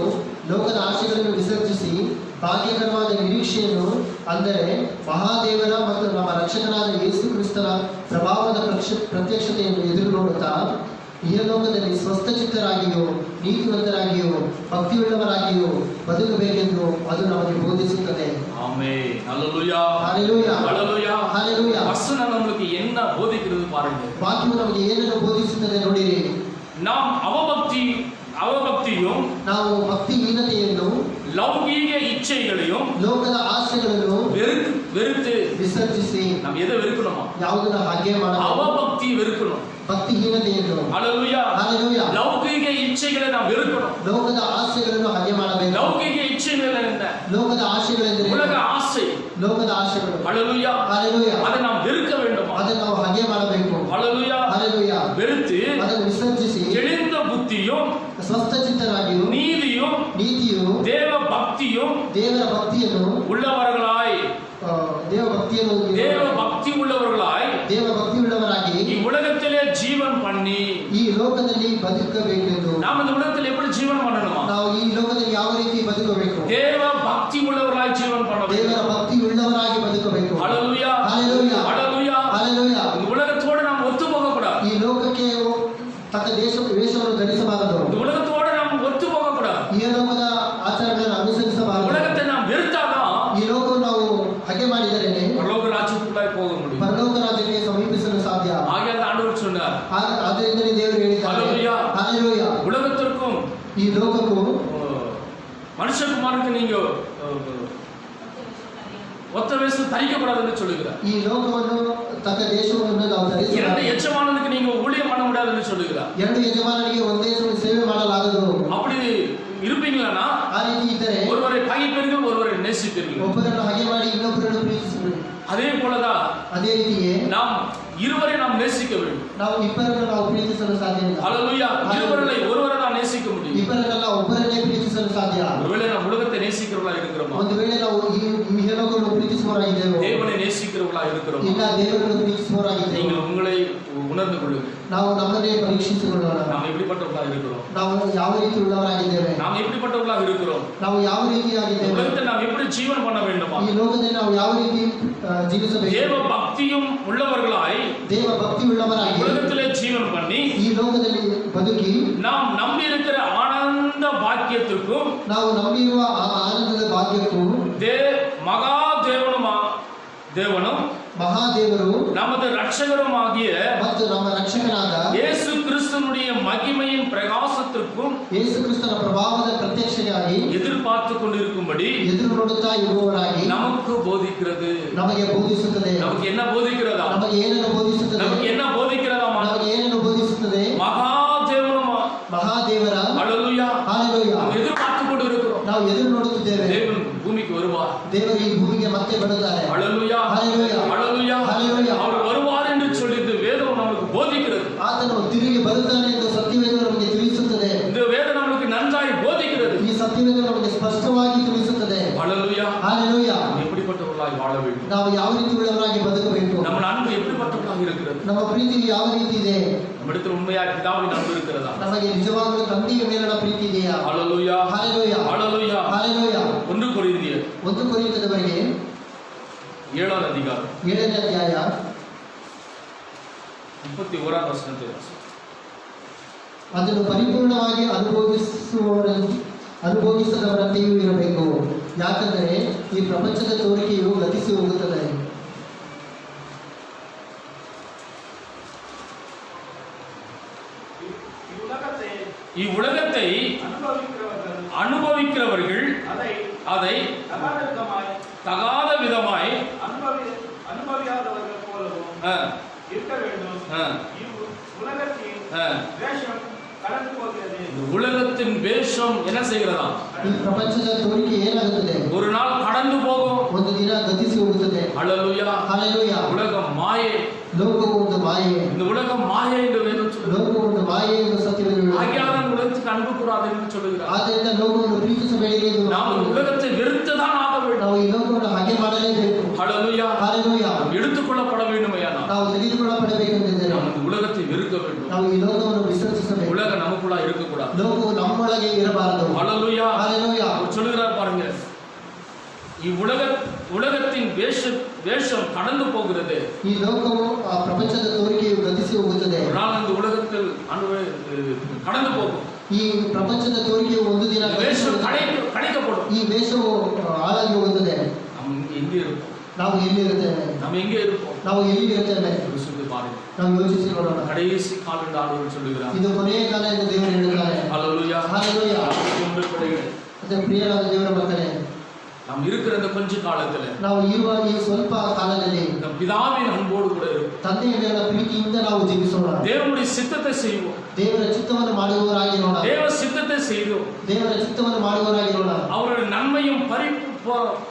ಲೋಕದ ಆಶೆಗಳನ್ನು ವಿಸರ್ಜಿಸಿ ಭಾಗ್ಯಕರವಾದ ನಿರೀಕ್ಷೆಯನ್ನು, ಅಂದರೆ ಮಹಾದೇವರ ಮತ್ತು ನಮ್ಮ ರಕ್ಷಕನಾದ ಯೇಸು ಕ್ರಿಸ್ತನ ಪ್ರಭಾವದ ಪ್ರತ್ಯಕ್ಷತೆಯನ್ನು ಎದುರು ನೋಡುತ್ತಾ ಇಹಲೋಕದಲ್ಲಿ ಸ್ವಸ್ಥಚಿತ್ತರಾಗಿಯೋ, ನೀತಿವಂತರಾಗಿಯೋ, ಭಕ್ತಿಯುಳ್ಳವರಾಗಿಯೋ ಬದುಕಬೇಕೆಂದು ಅದು ನಮಗೆ ಬೋಧಿಸುತ್ತದೆ. ஆமென். ஹல்லேலூயா. ஹல்லேலூயா. ஹல்லேலூயா. ஹல்லேலூயா. வசனம் நமக்கு என்ன போதிக்கிறது பாருங்க. ವಾಕ್ಯವು ನಮಗೆ ಏನನ್ನು ಬೋಧಿಸುತ್ತದೆ ನೋಡಿರಿ. நாம் அவபக்தியும், ನಾವು ಭಕ್ತಿಹೀನತೆಯನ್ನು, லௌகீக இச்சைகளையும், ಲೋಕದ ಆಸೆಗಳನ್ನು வெறுத்து ವಿಸರ್ಜಿಸಿ நாம் எதை வெறுக்கணுமா? ಯಾವುದನ್ನು ಹಾಗೆ ಮಾಡಬೇಕು? அவபக்தி வெறுக்கணும். ಭಕ್ತಿಹೀನತೆಯನ್ನು. ஹல்லேலூயா. ஹல்லேலூயா. லௌகீக இச்சைகளை நாம் வெறுக்கணும். ಲೋಕದ ಆಸೆಗಳನ್ನು ಹಾಗೆ ಮಾಡಬೇಕು. லௌகீக இச்சைகள் என்ன? ಲೋಕದ ಆಸೆಗಳೆಂದರೆ உலக ஆசை. ಲೋಕದ ಆಸೆಗಳು. ஹல்லேலூயா. ஹல்லேலூயா. அதை நாம் வெறுக்க வேண்டும். ಅದನ್ನು ನಾವು ಹಾಗೆ ಮಾಡಬೇಕು. ஹல்லேலூயா. ஹல்லேலூயா. வெறுத்து ಅದನ್ನು ವಿಸರ್ಜಿಸಿ தெளிந்த புத்தியும், ಸ್ವಸ್ಥಚಿತ್ತರಾಗಿಯೂ, நீதியும், ನೀತಿಯು, தேவ பக்தியும் ದೇವರ ಭಕ್ತಿಯನ್ನು உள்ளவர்களாய், ದೇವ ಭಕ್ತಿಯನ್ನು தேவ பக்தி உள்ளவர்களாய் ದೇವ ಭಕ್ತಿಯುಳ್ಳವರಾಗಿ உலகத்திலே ஜீவன் பண்ணி, ಈ ಲೋಕದಲ್ಲಿ ಬದುಕಬೇಕೆಂದು. நாம் இந்த உலகத்தில் எப்படி ஜீவன் பண்ணணுமா? ನಾವು ಈ ಲೋಕದಲ್ಲಿ ಯಾವ ರೀತಿ ಬದುಕಬೇಕು? தேவ பக்தி உள்ளவர்களாய் ஜீவன் பண்ண ದೇವರ வேண்டும். ಭಕ್ತಿಯುಳ್ಳವರಾಗಿ ಬದುಕಬೇಕು. ஹல்லேலூயா. ஹல்லேலூயா. ஹல்லேலூயா. ஹல்லேலೂயா. இந்த உலகத்தோடு நாம் ஒத்து போக கூடாது. ಈ ಲೋಕಕ್ಕೆ ತಕ್ಕ ವೇಷವನ್ನು ಧರಿಸಬಾರದು. இந்த உலகத்தோடு நாம் ஒத்து போக கூடாது. ಈ ಲೋಕದ ಆಚಾರಗಳನ್ನು ಅನುಸರಿಸಬಾರದು. உலகத்தை நாம் வெறுத்தாதான் ಈ ಲೋಕವನ್ನು ನಾವು ಹಾಗೆ ಮಾಡಿದರೆ பரலோக ராஜ்யத்துக்குள்ளாய் போக முடியும். ಪರಲೋಕ ರಾಜ್ಯಕ್ಕೆ ಸಮೀಪಿಸಲು ಸಾಧ್ಯ. ஆகையால் ஆண்டவர் சொன்னார், ಆದ್ದರಿಂದ ದೇವರು ಹೇಳಿದ್ದಾರೆ, ஹல்லேலூயா. ஹல்லேலூயா. உலகத்திற்கும் ಈ ಲೋಕಕ್ಕೂ மனுஷகுமாருக்கு நீங்க ஒத்த வேஷம் தரிக்கப்படாதுன்னு சொல்லுகிறார். ಈ ಲೋಕವನ್ನು ತಕ್ಕ ದೇಶವನ್ನು ನಾವು இரண்டு ಧರಿಸಬಾರದು. எஜமானனுக்கு நீங்க ஊழியம் பண்ண முடியாதுன்னு சொல்லுகிறார். ಎರಡು ಯಜಮಾನರಿಗೆ ಒಂದೇ ಸೇವೆ ಮಾಡಲಾಗದು. அப்படி இருப்பீங்களா? ಆ ರೀತಿ ಇದ್ದರೆ ஒருவரை பகைப்பீர்கள், ஒருவரை நேசிப்பீர்கள். ಒಬ್ಬರನ್ನು ಹಾಗೆ ಮಾಡಿ ಇನ್ನೊಬ್ಬರನ್ನು ಪ್ರೀತಿಸಬೇಕು. அதே போலதான் ಅದೇ ರೀತಿಯೇ நாம் இருவரை நாம் நேசிக்க வேண்டும். ನಾವು ಇಬ್ಬರನ್ನು ನಾವು ಪ್ರೀತಿಸಲು ಸಾಧ್ಯವಿಲ್ಲ. ஹல்லேலூயா. இருவரை ஒருவரை தான் நேசிக்க முடியும். ಇಬ್ಬರನ್ನೆಲ್ಲ ಒಬ್ಬರನ್ನೇ ಪ್ರೀತಿಸಲು ಸಾಧ್ಯ. ஒருவேளை நாம் உலகத்தை நேசிக்கிறவர்களா இருக்கிறோமா? ಒಂದು ವೇಳೆ ನಾವು ಈ ಲೋಕವನ್ನು ಪ್ರೀತಿಸುವವರಾಗಿದ್ದೇವೆ, தேவனை நேசிக்கிறவர்களா இருக்கிறோமா? ಇಲ್ಲ ದೇವರನ್ನು ಪ್ರೀತಿಸುವವರಾಗಿದ್ದೇವೆ. நீங்கள் உங்களை உணர்ந்து கொள்ளுங்கள். ನಾವು ನಮ್ಮನ್ನೇ ಪರೀಕ್ಷಿಸಿಕೊಳ್ಳೋಣ. நாம் எப்படிப்பட்டவர்களா இருக்கிறோம்? ನಾವು ಯಾವ ರೀತಿ ಉಳ್ಳವರಾಗಿದ್ದೇವೆ? நாம் எப்படிப்பட்டவர்களா இருக்கிறோம்? ನಾವು ಯಾವ ರೀತಿಯಾಗಿದ್ದೇವೆ? உலகத்தை நாம் எப்படி ஜீவன் பண்ண வேண்டுமா? ಈ ಲೋಕದಲ್ಲಿ ನಾವು ಯಾವ ರೀತಿ ಜೀವಿಸಬೇಕು? தேவ பக்தியும் உள்ளவர்களாய் ದೇವ ಭಕ್ತಿ ಉಳ್ಳವರಾಗಿ உலகத்திலே ஜீவன் பண்ணி ಈ ಲೋಕದಲ್ಲಿ ಬದುಕಿ நாம் நம்பி இருக்கிற ஆனந்த பாக்கியத்திற்கும், ನಾವು ನಂಬಿರುವ ಆ ಆನಂದದ ಭಾಗ್ಯಕ್ಕೂ, தேவனும் ಮಹಾದೇವರು நமது ரட்சகருமாகிய ಮತ್ತು ನಮ್ಮ ರಕ್ಷಕನಾದ இயேசு கிறிஸ்துவினுடைய மகிமையின் பிரகாசத்திற்கும் ಯೇಸು ಕ್ರಿಸ್ತನ ಪ್ರಭಾವದ ಪ್ರತ್ಯಕ್ಷತೆಯಾಗಿ எதிர்பார்த்து கொண்டிருக்கும்படி ಎದುರು ನೋಡುತ್ತಾ ಇರುವವರಾಗಿ நமக்கு போதிக்கிறது. ನಮಗೆ ಬೋಧಿಸುತ್ತದೆ. நமக்கு என்ன போதிக்கிறதா? ನಮಗೆ ಏನನ್ನು ಬೋಧಿಸುತ್ತದೆ? நமக்கு என்ன போதிக்கிறதாமா? ನಮಗೆ ಏನನ್ನು ಬೋಧಿಸುತ್ತದೆ? மகாதேவனுமா. ಮಹಾದೇವರ. ஹல்லேலூயா. ಹಲ್ಲೆಲೂಯಾ. நாம் எதிர்பார்த்து கொண்டு இருக்கிறோம். ನಾವು ಎದುರು ನೋಡುತ್ತಿದ್ದೇವೆ. தேவன் பூமிக்கு வருவார். ದೇವರು ಈ ಭೂಮಿಗೆ ಮತ್ತೆ ಬರುತ್ತಾರೆ. ஹல்லேலூயா. ஹல்லேலூயா. ஹல்லேலூயா. ஹல்லேலூயா. அவர் வருவார் என்று சொல்லி இந்த வேதம் நமக்கு போதிக்கிறது. ಆತನು ತಿರುಗಿ ಬರುತ್ತಾನೆ ಎಂದು ಸತ್ಯವೇದ ನಮಗೆ ತಿಳಿಸುತ್ತದೆ. இந்த வேதம் நமக்கு நன்றாய் போதிக்கிறது. ಈ ಸತ್ಯವೇದ ನಮಗೆ ಸ್ಪಷ್ಟವಾಗಿ ತಿಳಿಸುತ್ತದೆ. ஹல்லேலூயா. ಹಲ್ಲೆಲೂಯಾ. எப்படிப்பட்டவர்களாய் வாழ வேண்டும்? ನಾವು ಯಾವ ರೀತಿ ಉಳ್ಳವರಾಗಿ ಬದುಕಬೇಕು? நம்ம அன்பு எப்படிப்பட்டவர்களாக இருக்கிறது? ನಮ್ಮ ಪ್ರೀತಿ ಯಾವ ರೀತಿ ಇದೆ? நம்மிடத்தில் உண்மையாய் பிதாவின் அன்பு இருக்கிறதா? ನಮಗೆ ನಿಜವಾಗಲೂ ತಂದೆಯ ಮೇಲಿನ ಪ್ರೀತಿ ಇದೆಯಾ? ஹல்லேலூயா. ಹಲ್ಲೆಲೂಯಾ. ஹல்லேலூயா. ಹಲ್ಲೆಲೂಯಾ. 1 கொரிந்தியர் 1 ಕೊರಿಂಥದವರೆಗೆ 7வது அதிகாரம் 7ನೇ ಅಧ್ಯಾಯ 31வது ವಚನத்தை ವಾಸಿ. ಅದನ್ನು ಪರಿಪೂರ್ಣವಾಗಿ ಅನುಭವಿಸದವರಂತೆಯೂ ಇರಬೇಕು. ಯಾಕಂದರೆ ಈ ಪ್ರಪಂಚದ ತೋರಿಕೆಯು ಗತಿಸಿ ಹೋಗುತ್ತದೆ. இவ்வுலகத்தை அனுபவிக்கிறவர்கள் அதை தகாத விதமாய் அனுபவியாதவர்கள் போலவும் இருக்க வேண்டும். உலகத்தின் வேஷம் என்ன செய்கிறதா? ಈ ಪ್ರಪಂಚದ ತೋರಿಕೆ ಏನಾಗುತ್ತದೆ? ஒரு நாள் கடந்து போகும். ಒಂದು ದಿನ ಗತಿಸಿ ಹೋಗುತ್ತದೆ. ஹல்லேலூயா. ಹಲ್ಲೆಲೂಯಾ. உலகம் மாயை. ಲೋಕವು ಒಂದು ಮಾಯೆ. இந்த உலகம் மாயை என்று வேதம் சொல்லுகிறது. ಲೋಕವು ಒಂದು ಮಾಯೆ ಎಂದು ಸತ್ಯವೇದ ஆகையால் உலகத்துக்கு அன்பு கூடாது என்று சொல்லுகிறார். ಆದ್ದರಿಂದ ಲೋಕವನ್ನು ಪ್ರೀತಿಸಬೇಡಿ ಎಂದು நாம் உலகத்தை வெறுத்துதான் ஆக வேண்டும். ನಾವು ಈ ಲೋಕವನ್ನು ಹಾಗೆ ಮಾಡಲೇಬೇಕು. ஹல்லேலூயா. ಹಲ್ಲೆಲೂಯಾ. எடுத்துக்கொள்ளப்பட வேண்டும். ನಾವು ತೆಗೆದುಕೊಳ್ಳಪಡಬೇಕೆಂದಿದ್ದರೆ நாம் இந்த உலகத்தை வெறுக்க வேண்டும். ನಾವು ಈ ಲೋಕವನ್ನು ವಿಸರ್ಜಿಸಬೇಕು. உலகம் நமக்குள்ள இருக்கக்கூடாது. ಲೋಕವು ನಮ್ಮೊಳಗೆ ಇರಬಾರದು. ஹல்லேலூயா. ஹல்லேலூயா. அவர் சொல்லுகிறார் பாருங்க, உலகத்தின் வேஷம் கடந்து போகிறது. ಈ ಲೋಕವು ಆ ಪ್ರಪಂಚದ ತೋರಿಕೆಯು ಗತಿಸಿ ಹೋಗುತ್ತದೆ. ஒரு நாள் இந்த உலகத்தில் கடந்து போகும். ಈ ಪ್ರಪಂಚದ ತೋರಿಕೆಯು ಒಂದು ದಿನ வேஷம் கடைக்கப்படும். ಈ ವೇಷವು ಹಾಳಾಗಿ ಹೋಗುತ್ತದೆ. நாம் எங்கே இருப்போம்? ನಾವು ಎಲ್ಲಿರುತ್ತೇವೆ? நாம் எங்கே இருப்போம்? ನಾವು ಎಲ್ಲಿ ಇರುತ್ತೇವೆ? யோசித்து பாருங்க. ನಾವು ಯೋಚಿಸಿ ನೋಡೋಣ. கடைசி கால் என்று ஆண்டவர் சொல்லுகிறார். ಇದು ಕೊನೆಯ ಕಾಲ ಎಂದು ದೇವರು ಹೇಳುತ್ತಾರೆ. ஹல்லேலூயா. ஹல்லேலூயா. ಅದೇ ಪ್ರಿಯರಾದ ದೇವರ ಮಕ್ಕಳೇ, நாம் இருக்கிற இந்த கொஞ்ச காலத்துல ನಾವು ಇರುವ ಈ ಸ್ವಲ್ಪ ಕಾಲದಲ್ಲಿ நம் பிதாவின் அன்போடு கூட இருப்போம். ತಂದೆಯ ಮೇಲಿನ ಪ್ರೀತಿಯಿಂದ ನಾವು ಜೀವಿಸೋಣ. தேவனுடைய சித்தத்தை செய்வோம். ದೇವರ ಚಿತ್ತವನ್ನು ಮಾಡುವವರಾಗಿರೋಣ. தேவ சித்தத்தை செய்வோம். ದೇವರ ಚಿತ್ತವನ್ನು ಮಾಡುವವರಾಗಿರೋಣ. அவருடைய நன்மையும்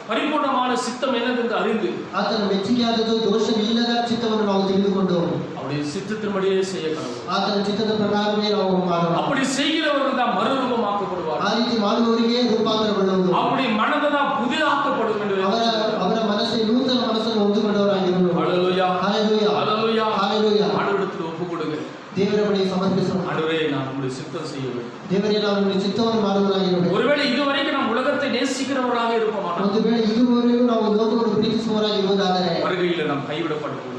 பரிபூர்ணமான சித்தம் என்னதென்று அறிந்து ಆತನ ಮೆಚ್ಚುಗೆಯಾದದ್ದು ದೋಷವಿಲ್ಲದ ಚಿತ್ತವನ್ನು ನಾವು ತಿಳಿದುಕೊಂಡು அவருடைய சித்தத்தின்படியே செய்ய கடவுள். ಆತನ ಚಿತ್ತದ ಪ್ರಕಾರವೇ ನಾವು ಮಾಡೋಣ. அப்படி செய்கிறவர்கள் தான் மறுரூபமாக்கப்படுவார். ಆ ರೀತಿ ಮಾಡುವವರಿಗೆ ರೂಪಾಂತರಗೊಳ್ಳುವುದು. அப்படி மனதெல்லாம் புதிதாக்கப்படும் என்று ಅವರ ಮನಸ್ಸು ನೂತನ ಮನಸ್ಸನ್ನು ಹೊಂದಿಕೊಂಡವರಾಗಿರುವರು. ஹல்லேலூயா. ஹல்லேலೂயா. ஹல்லேலூயா. ஹல்லேலೂயா. ஆண்டவரிடத்தில் ஒப்பு கொடுங்க. ದೇವರ ಬಳಿ ಸಮರ್ಪಿಸೋಣ. ஆண்டவரே, நான் உம்முடைய சித்தம் செய்ய வேண்டும். ದೇವರೇ, ನಾವು ನಿಮ್ಮ ಚಿತ್ತವನ್ನು ಮಾಡುವವರಾಗಿರಬೇಕು. ஒருவேளை இதுவரைக்கும் நாம் உலகத்தை நேசிக்கிறவராக இருப்போமானால் ಒಂದು ವೇಳೆ ಇದುವರೆಗೂ ನಾವು ಲೋಕವನ್ನು ಪ್ರೀತಿಸುವವರಾಗಿರುವುದಾದರೆ வருகையில் நாம் கைவிடப்பட்டு போடுவோம்.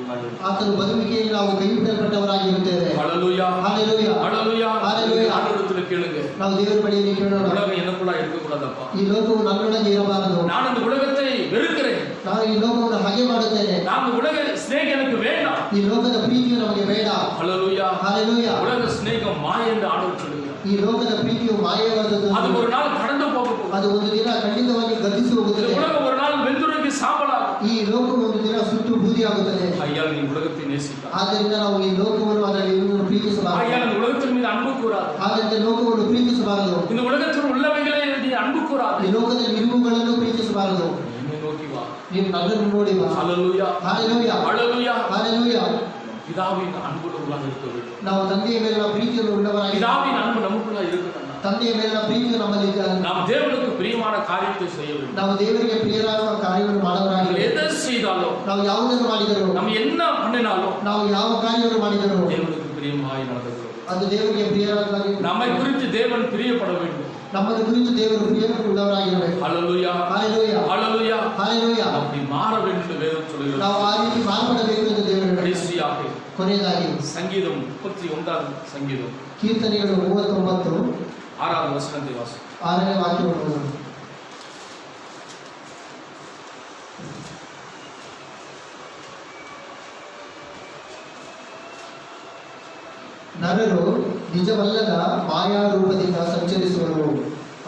ಆತನ ಬರುವಿಕೆಯಲ್ಲಿ ನಾವು ಕೈಬಿಡಲ್ಪಟ್ಟವರಾಗಿರುತ್ತೇವೆ. ஹல்லேலூயா. ஹல்லேலೂயா. ஹல்லேலூயா. ஹல்லேலூயா. ஆண்டவரிடத்தில் கேளுங்க. ನಾವು ದೇವರ ಬಳಿಯಲ್ಲಿ ಕೇಳೋಣ. உலகம் எனக்குள்ள இருக்கக்கூடாதப்பா. ಈ ಲೋಕವು ನನ್ನೊಳಗೆ ಇರಬಾರದು. நான் இந்த உலகத்தை வெறுக்கிறேன். ನಾನು ಈ ಲೋಕವನ್ನು ಹಾಗೆ ಮಾಡುತ್ತೇನೆ. நான் உலக ஸ்நேகம் எனக்கு வேண்டாம். ಈ ಲೋಕದ ಪ್ರೀತಿಯು ನಮಗೆ ಬೇಡ. ஹல்லேலூயா. ஹல்லேலூயா. உலக ஸ்நேகம் மாய என்று ஆண்டவர் சொல்லுகிறார். ಈ ಲೋಕದ ಪ್ರೀತಿಯು ಮಾಯವಾದದ್ದು. அது ஒரு நாள் கடந்து போகும். ಅದು ಒಂದು ದಿನ ಖಂಡಿತವಾಗಿ ಗತಿಸಿ இந்த ಹೋಗುತ್ತದೆ. உலகம் ஒரு நாள் வெந்துருகி சாம்பலாகும். ಈ ಲೋಕವು ಒಂದು ದಿನ ಸುಟ್ಟು ಬೂದಿಯಾಗುತ್ತದೆ. ஐயால் நீ உலகத்தை நேசிக்க. ಆದ್ದರಿಂದ ನಾವು ಈ ಲೋಕವನ್ನು ಅದರಲ್ಲಿ ಪ್ರೀತಿಸಬಾರದು. ஐயால் இந்த உலகத்தின் மீது அன்பு கூறாது. ಆದ್ದರಿಂದ ಲೋಕವನ್ನು ಪ್ರೀತಿಸಬಾರದು. இந்த உலகத்தில் உள்ளவைகளே நீ அன்பு கூறாது. ಈ ಲೋಕದಲ್ಲಿ ಇರುವುಗಳನ್ನು ಪ್ರೀತಿಸಬಾರದು. என்னை நோக்கி வா. ನೀನು ನನ್ನನ್ನು ನೋಡಿ ಬಾ. ஹல்லேலூயா. ஹல்லேலூயா. ஹல்லேலூயா. ஹல்லேலூயா. பிதாவின் அன்புள்ளவர்களாக இருக்க வேண்டும். ನಾವು ತಂದೆಯ ಮೇಲಿನ ಪ್ರೀತಿಯನ್ನು ಉಳ್ಳವರಾಗಿ பிதாவின் அன்பு நமக்குள்ள இருக்கணும். ತಂದೆಯ ಮೇಲಿನ ಪ್ರೀತಿಯು ನಮ್ಮಲ್ಲಿ நாம் தேவனுக்கு பிரியமான காரியத்தை செய்ய வேண்டும். ನಾವು ದೇವರಿಗೆ ಪ್ರಿಯರಾದ ಕಾರ್ಯವನ್ನು ಮಾಡುವವರಾಗಿ எதை செய்தாலும் ನಾವು ಯಾವುದನ್ನು ಮಾಡಿದರೂ நம்ம என்ன பண்ணினாலும் ನಾವು ಯಾವ ಕಾರ್ಯವನ್ನು ಮಾಡಿದರೂ தேவனுக்கு பிரியமாய் நடந்துக்கிறோம். ಅದು ದೇವರಿಗೆ ಪ್ರಿಯರಾಗಿ நம்மை குறித்து தேவன் பிரியப்பட வேண்டும். ನಮ್ಮನ್ನು ಕುರಿತು ದೇವರು ಪ್ರಿಯವುಳ್ಳವರಾಗಿರಬೇಕು. ஹல்லேலூயா. ஹல்லேலூயா. ஹல்லேலூயா. ஹல்லேலூயா. அப்படி மாற வேண்டும் என்று வேதம் சொல்கிறது. ನಾವು ಆ ರೀತಿ ಮಾರ್ಪಡಬೇಕು ಎಂದು ದೇವರು கடைசியாக ಕೊನೆಯದಾಗಿ சங்கீதம் 31 சங்கீதம் ಕೀರ್ತನೆಗಳು 39 6வது வசனத்தை வாசி. 6ನೇ ವಾಕ್ಯವನ್ನು ಓದೋಣ. ನರರು ನಿಜವಲ್ಲದ ಮಾಯಾ ರೂಪದಿಂದ ಸಂಚರಿಸುವರು.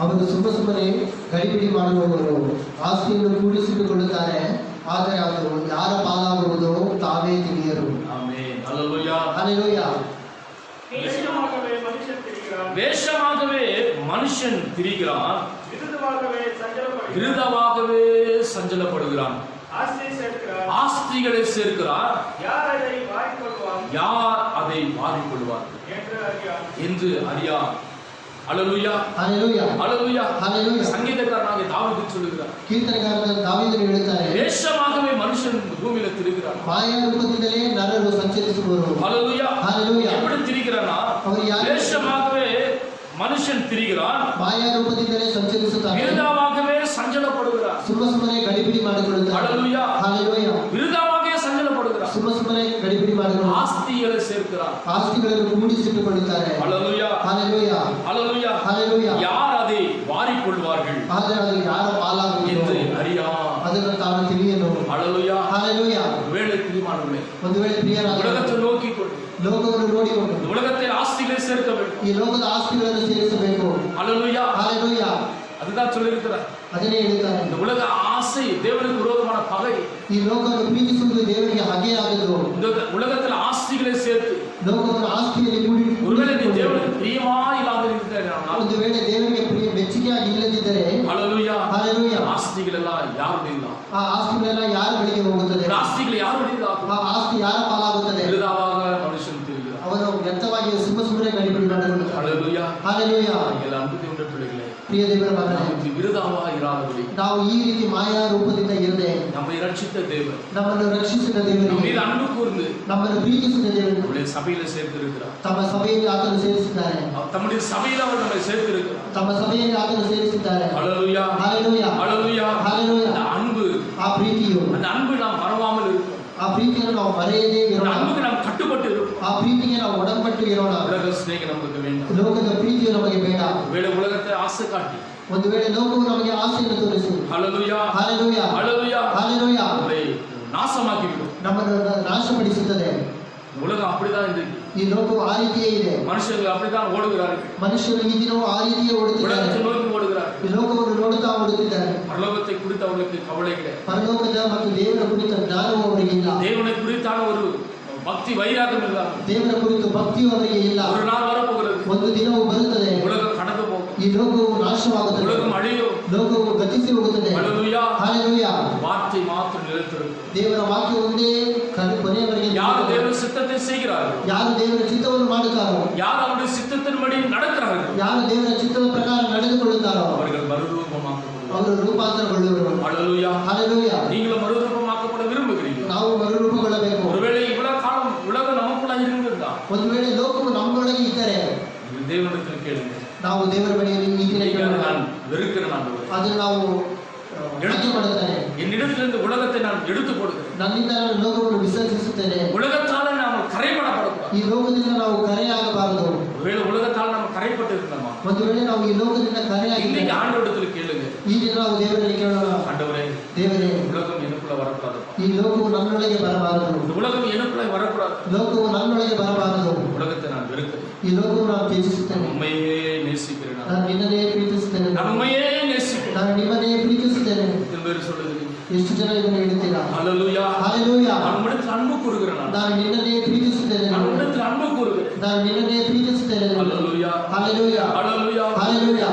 ಅವರು ಸುಮ್ಮನೆ ಗಡಿಬಿಡಿ ಮಾಡುವವರು ಆಸ್ತಿಯನ್ನು ಕೂಡಿಸಿಟ್ಟುಕೊಳ್ಳುತ್ತಾರೆ, ಆದರೆ ಅವರು ಯಾರ ಪಾಲಾಗುವುದೋ ತಾವೇ ತಿಳಿಯರು. ஆமென். ஹல்லேலூயா. ஹல்லேலூயா. வேஷமாகவே மனுஷன் திரிகிறான். வேஷமாகவே மனுஷன் திரிகிறான். விருதமாகவே சஞ்சலப்படுகிறான். ஆஸ்தியை சேர்க்கிறான். ஆஸ்திகளை சேர்க்கிறான். யார் அதை வாரிக்கொள்வார் என்று அறியான். ஹல்லேலூயா. ஹல்லேலூயா. ஹல்லேலூயா. ஹல்லேலூயா. சங்கீதக்காரனாகிய தாவீது சொல்லுகிறார், ಕೀರ್ತನೆಗಾರನಾದ ದಾವೀದನು ಹೇಳುತ್ತಾರೆ, வேஷமாகவே மனுஷன் பூமியில திரிகிறான். ಮಾಯಾ ರೂಪದಿಂದಲೇ ನರರು ಸಂಚರಿಸುವರು. ஹல்லேலூயா. ஹல்லேலூயா. எப்படி திரிகிறானா? அவர் யார்? வேஷமாகவே மனுஷன் திரிகிறான். ಮಾಯಾ ರೂಪದಿಂದಲೇ ಸಂಚರಿಸುತ್ತಾನೆ. விருதாவாகவே சஞ்சலப்படுகிறான். ಸುಮ್ಮನೆ ಗಡಿಬಿಡಿ ಮಾಡಿಕೊಳ್ಳುತ್ತಾರೆ. ஹல்லேலூயா. ஹல்லேலೂயா. விருதாவாகவே சஞ்சலப்படுகிறான். ಸುಮ್ಮನೆ ಗಡಿಬಿಡಿ ಮಾಡಿಕೊಳ್ಳುತ್ತಾರೆ. ஆஸ்திகளை சேர்க்கிறான். ಆಸ್ತಿಗಳನ್ನು ಕೂಡಿಸಿಟ್ಟುಕೊಳ್ಳುತ್ತಾರೆ. ஹல்லேலூயா. ஹல்லேலூயா. ஹல்லேலூயா. ஹல்லேலೂயா. யார் அதை வாரிக்கொள்வார்கள் ಆದರೆ ಅದು ಯಾರ ಪಾಲಾಗುವುದು என்று அறியா. ಅದನ್ನು ತಾನು ತಿಳಿಯನು. ஹல்லேலூயா. ஹல்லேலೂயா. வேளை பிரியமானவர்களே, ಒಂದು ವೇಳೆ ಪ್ರಿಯರಾದ உலகத்தை நோக்கிக்கொண்டு ಲೋಕವನ್ನು ನೋಡಿಕೊಂಡು இந்த உலகத்தில் ஆஸ்திகளை சேர்க்க வேண்டும். ಈ ಲೋಕದ ಆಸ್ತಿಗಳನ್ನು ಸೇರಿಸಬೇಕು. ஹல்லேலூயா. ஹல்லேலூயா. அதுதான் சொல்லியிருக்கிறார். ಅದನ್ನೇ ಹೇಳುತ್ತಾರೆ. இந்த உலக ஆசை தேவனுக்கு விரோதமான பகை. ಈ ಲೋಕವನ್ನು ಪ್ರೀತಿಸುವುದು ದೇವರಿಗೆ ಹಾಗೆಯಾಗದು. இந்த உலகத்தில் ஆஸ்திகளை சேர்த்து ಲೋಕವನ್ನು ಆಸ್ತಿಯಲ್ಲಿ ಕೂಡಿ ஒருவேளை நீ தேவனுக்கு பிரியமா இல்லாத இருக்கிறாய், ಒಂದು ವೇಳೆ ದೇವರಿಗೆ ಮೆಚ್ಚುಗೆಯಾಗಿ ಇಲ್ಲದಿದ್ದರೆ ஹல்லேலூயா, ஹல்லேலூயா, ஆஸ்திகள் எல்லாம் யாருடையது? ಆ ಆಸ್ತಿಗಳೆಲ್ಲ ಯಾರ ಬಳಿಗೆ ಹೋಗುತ್ತದೆ? ஆஸ்திகள் யாருடையது? ಆ ಆಸ್ತಿ ಯಾರ ಪಾಲಾಗುತ್ತದೆ? விருதாவாக மனுஷன் திரிகிறான். ಅವನು ವ್ಯರ್ಥವಾಗಿ ಸುಮ್ಮನೆ ಗಡಿಬಿಡಿ ಮಾಡಿಕೊಳ್ಳುತ್ತಾನೆ. ஹல்லேலூயா. ஹல்லேலூயா. நீங்கள் அன்பு தேவனுடைய பிள்ளைகளே, ಪ್ರಿಯ ದೇವರ ಮಗನೇ, நமக்கு விரோதமாக இராதபடி ನಾವು ಈ ರೀತಿ ಮಾಯಾ ರೂಪದಿಂದ ಇರದೆ நம்மை ரட்சித்த தேவன் ನಮ್ಮನ್ನು ರಕ್ಷಿಸಿದ நம்ம ದೇವರಿಗೆ, மீது அன்பு கூர்ந்து ನಮ್ಮನ್ನು ಪ್ರೀತಿಸಿದ ದೇವರಿಗೆ நம்முடைய சபையில சேர்த்திருக்கிறார். ತಮ್ಮ ಸಭೆಯಲ್ಲಿ ಆತನು ಸೇರಿಸಿದ್ದಾರೆ. தம்முடைய சபையில அவர் நம்மை சேர்த்திருக்கிறார். ತಮ್ಮ ಸಭೆಯಲ್ಲಿ ಆತನು ಸೇರಿಸಿದ್ದಾರೆ. ஹல்லேலூயா, ಹಾಲೆಲೂಯಾ, ஹல்லேலூயா. ಹಾಲೆಲೂಯಾ. அந்த அன்பு, ಆ ಪ್ರೀತಿಯು, அந்த அன்பு நாம் மறவாமல் இருக்கும். ಆ ಪ್ರೀತಿಯನ್ನು ನಾವು ಮರೆಯದೇ அந்த ಇರೋಣ. அன்புக்கு நாம் கட்டுப்பட்டு இருக்கும். ಆ ಪ್ರೀತಿಗೆ ನಾವು ಒಡಂಬಟ್ಟು ಇರೋಣ. உலக சிநேகம் நமக்கு வேண்டாம். ಲೋಕದ ಪ್ರೀತಿಯು ನಮಗೆ ಬೇಡ. ஒருவேளை உலகத்தை ஆசை காட்டி, ಒಂದು ವೇಳೆ ಲೋಕವು ನಮಗೆ ಆಸೆಯನ್ನು ತೋರಿಸಿ, ஹல்லேலூயா, ಹಾಲೆಲೂಯಾ, ஹல்லேலூயா, ಹಾಲೆಲೂಯಾ, நம்மை நாசமாக்கிவிடும். ನಮ್ಮನ್ನು ನಾಶಪಡಿಸುತ್ತದೆ. உலகம் அப்படிதான் இருக்கு. ಈ ಲೋಕವು ಆ ರೀತಿಯೇ ಇದೆ. மனுஷர்கள் அப்படித்தான் ஓடுகிறார்கள். ಮನುಷ್ಯರು ಈ ದಿನವೂ ಆ ರೀತಿಯೇ ಓಡುತ್ತಿದ್ದಾರೆ. உலகத்தை நோக்கி ஓடுகிறார்கள். ಈ ಲೋಕವನ್ನು ನೋಡುತ್ತಾ ಓಡುತ್ತಿದ್ದಾರೆ. பரலோகத்தை குறித்து அவர்களுக்கு கவலை கிடையாது. ಪರಲೋಕದ ಮತ್ತು ದೇವರ ಕುರಿತ ಜ್ಞಾನವೂ ಅವರಿಗೆ ಇಲ್ಲ. தேவனை குறித்தான ஒரு பக்தி வைராகம் இல்லாமல் ದೇವರ ಕುರಿತು ಭಕ್ತಿಯೂ ಅವರಿಗೆ ಇಲ್ಲ. ஒரு நாள் வரப்போகிறது. ಒಂದು ದಿನವೂ ಬರುತ್ತದೆ. உலகம் கடந்து போகும். ಈ ಲೋಕವು ನಾಶವಾಗುತ್ತದೆ. உலகம் அழியும். ಲೋಕವು ಗತಿಸಿ ಹೋಗುತ್ತದೆ. ஹல்லேலூயா. ಹಾಲೆಲೂಯಾ. வார்த்தை மாத்திரம் நிலைத்திருக்கும். ದೇವರ ವಾಕ್ಯ ಒಂದೇ ಕೊನೆಯವರೆಗೆ யார் தேவ சித்தத்தை செய்கிறார்கள், ಯಾರು ದೇವರ ಚಿತ್ತವನ್ನು ಮಾಡುತ್ತಾರೋ, யார் அவருடைய சித்தத்தின்படி நடக்கிறார்கள், ಯಾರು ದೇವರ ಚಿತ್ತದ ಪ್ರಕಾರ ನಡೆದುಕೊಳ್ಳುತ್ತಾರೋ அவர்கள் மறுரூபமாக்கப்படுவார்கள். ಅವರು ರೂಪಾಂತರಗೊಳ್ಳುವರು. ஹல்லேலூயா. ಹಾಲೆಲೂಯಾ. நீங்களும் மறுரூபமாக்கப்பட விரும்புகிறீர்கள். ನಾವು ಮರುರೂಪಗೊಳ್ಳಬೇಕು. ஒருவேளை இவ்வளவு காலம் உலகம் நமக்குள்ள இருந்திருந்தா ಒಂದು ವೇಳೆ ಲೋಕವು ನಮ್ಮೊಳಗೆ ಇದ್ದರೆ நீங்கள் தேவனிடத்தில் கேளுங்க. ನಾವು ದೇವರ ಬಳಿಯಲ್ಲಿ ಈ ದಿನ நீங்கள் ಕೇಳೋಣ. நான் வெறுக்கிறேன் ஆண்டவரே. ಅದನ್ನು ನಾವು எடுத்து ಮಾಡುತ್ತೇನೆ. என்னிடத்திலிருந்து உலகத்தை நான் எடுத்து போடுகிறேன். ನನ್ನಿಂದ ನಾನು ಲೋಕವನ್ನು ವಿಸರ್ಜಿಸುತ್ತೇನೆ. உலகத்தால நாம் கரைபடப்படக்கூடாது. ಈ ಲೋಕದಿಂದ ನಾವು ಕರೆಯಾಗಬಾರದು. ஒருவேளை உலகத்தால் நாம் கரைப்பட்டு இருந்தோமா, ಒಂದು ವೇಳೆ ನಾವು ಈ ಲೋಕದಿಂದ ಕರೆಯಾಗಿದ್ದರೆ இன்னைக்கு ஆண்டவரிடத்தில் கேளுங்க. ಈ ದಿನ ನಾವು ದೇವರಲ್ಲಿ ಕೇಳೋಣ. ஆண்டவரே, ದೇವರೇ, உலகம் எனக்குள்ள வரக்கூடாதுப்பா. ಈ ಲೋಕವು ನನ್ನೊಳಗೆ ಬರಬಾರದು. இந்த உலகம் எனக்குள்ள வரக்கூடாது. ಲೋಕವು ನನ್ನೊಳಗೆ ಬರಬಾರದು. உலகத்தை நான் வெறுக்கிறேன். ಈ ಲೋಕವು ನಾನು ತ್ಯಜಿಸುತ್ತೇನೆ. உண்மையே நேசிக்கிறேன். ನಾನು ನಿನ್ನನ್ನೇ ಪ್ರೀತಿಸುತ್ತೇನೆ. நான் உண்மையே நேசிக்கிறேன். ನಾನು ನಿಮ್ಮನ್ನೇ ಪ್ರೀತಿಸುತ್ತೇನೆ. எத்தனை பேர் சொல்லுகிறீங்க? ಎಷ್ಟು ಜನ ಇದನ್ನು ಹೇಳ್ತೀರಾ? ஹல்லேலூயா. ಹಾಲೆಲೂಯಾ. நான் உம்மிடத்தில் அன்பு கூறுகிறேன். ನಾನು ನಿನ್ನನ್ನೇ ಪ್ರೀತಿಸುತ್ತೇನೆ. நான் உம்மிடத்தில் அன்பு கூறுகிறேன். ನಾನು ನಿನ್ನನ್ನೇ ಪ್ರೀತಿಸುತ್ತೇನೆ. ஹல்லேலூயா. ಹಾಲೆಲೂಯಾ, ஹல்லேலூயா. ಹಾಲೆಲೂಯಾ.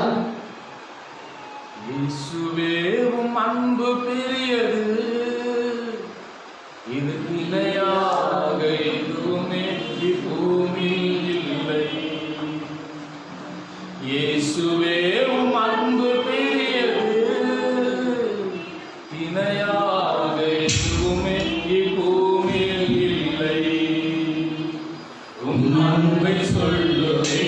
இயேசுவே உம் அன்பு பெரியது, இது நிலையாக எதுவுமே இப்பூமியில் இல்லை. இயேசுவே உம் அன்பு பெரியது, இணையாக எதுவுமே இப்பூமியில் இல்லை. உம் அன்பை சொல்லுவே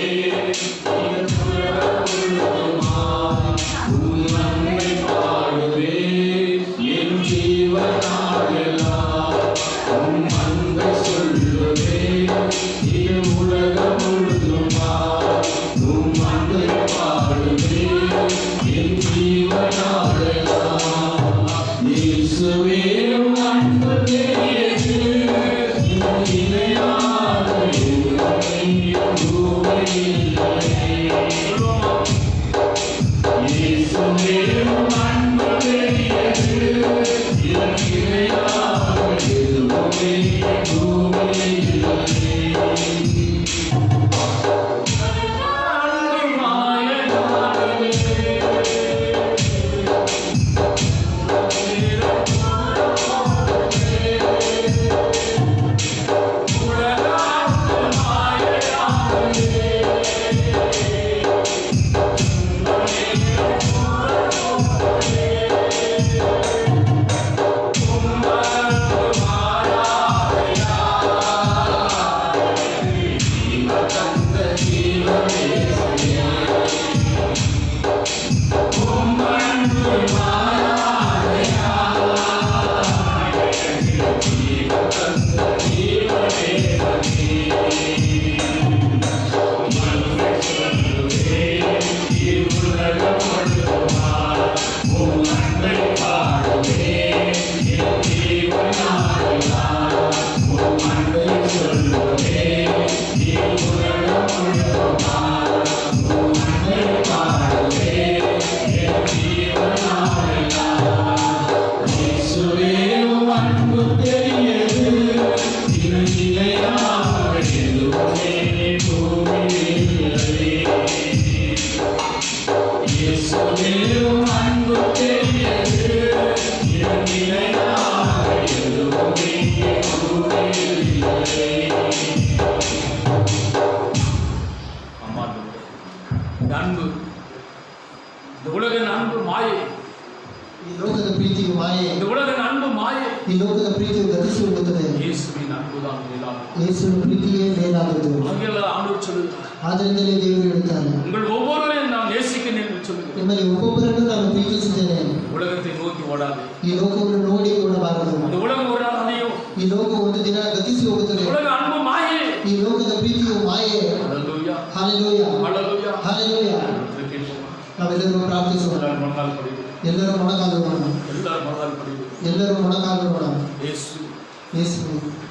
இந்த உலகின் அன்பு மாயை, ಈ ಲೋಕದ ಪ್ರೀತಿಯು ಮಾಯೆ, இந்த உலகின் அன்பு மாயை. ಈ ಲೋಕದ ಪ್ರೀತಿಯು ಗತಿಸಿ ಹೋಗುತ್ತದೆ. இயேசுவின் அன்புதான் மேலானது. ಯೇಸುವಿನ ಪ್ರೀತಿಯೇ ಮೇಲಾದದ್ದು. ஆகையால் ஆண்டவர் சொல்லுகிறார், ಆದ್ದರಿಂದಲೇ ದೇವರು ಹೇಳುತ್ತಾನೆ, உங்கள் ஒவ்வொருவரையும் நான் நேசிக்கிறேன் என்று சொல்லுகிறேன். ನಿಮ್ಮಲ್ಲಿ ಒಬ್ಬೊಬ್ಬರನ್ನು ನಾನು ಪ್ರೀತಿಸಿದ್ದೇನೆ. உலகத்தை நோக்கி ஓடாது. ಈ ಲೋಕವನ್ನು ನೋಡಿ ಓಡಬಾರದು. அந்த உலகம் ஒரு நாள் அழியும். ಈ ಲೋಕ ಒಂದು ದಿನ ಗತಿಸಿ ಹೋಗುತ್ತದೆ. உலக அன்பு மாயை. ಈ ಲೋಕದ ಪ್ರೀತಿಯು ಮಾಯೆ. ஹல்லேலூயா, ಹಾಲೆಲೂಯಾ, ஹல்லேலூயா, ಹಾಲೆಲೂಯಾ. ನಾವೆಲ್ಲರೂ ಪ್ರಾರ್ಥಿಸೋಣ. எல்லாரும் முழங்கால் படிக்கிறோம். ಎಲ್ಲರೂ ಮೊಣಕಾಲೋಣ. எல்லாரும் முழங்கால் படிக்கிறோம். ಎಲ್ಲರೂ ಮೊಣಕಾಲೋಣ. இயேசு ಯೇಸು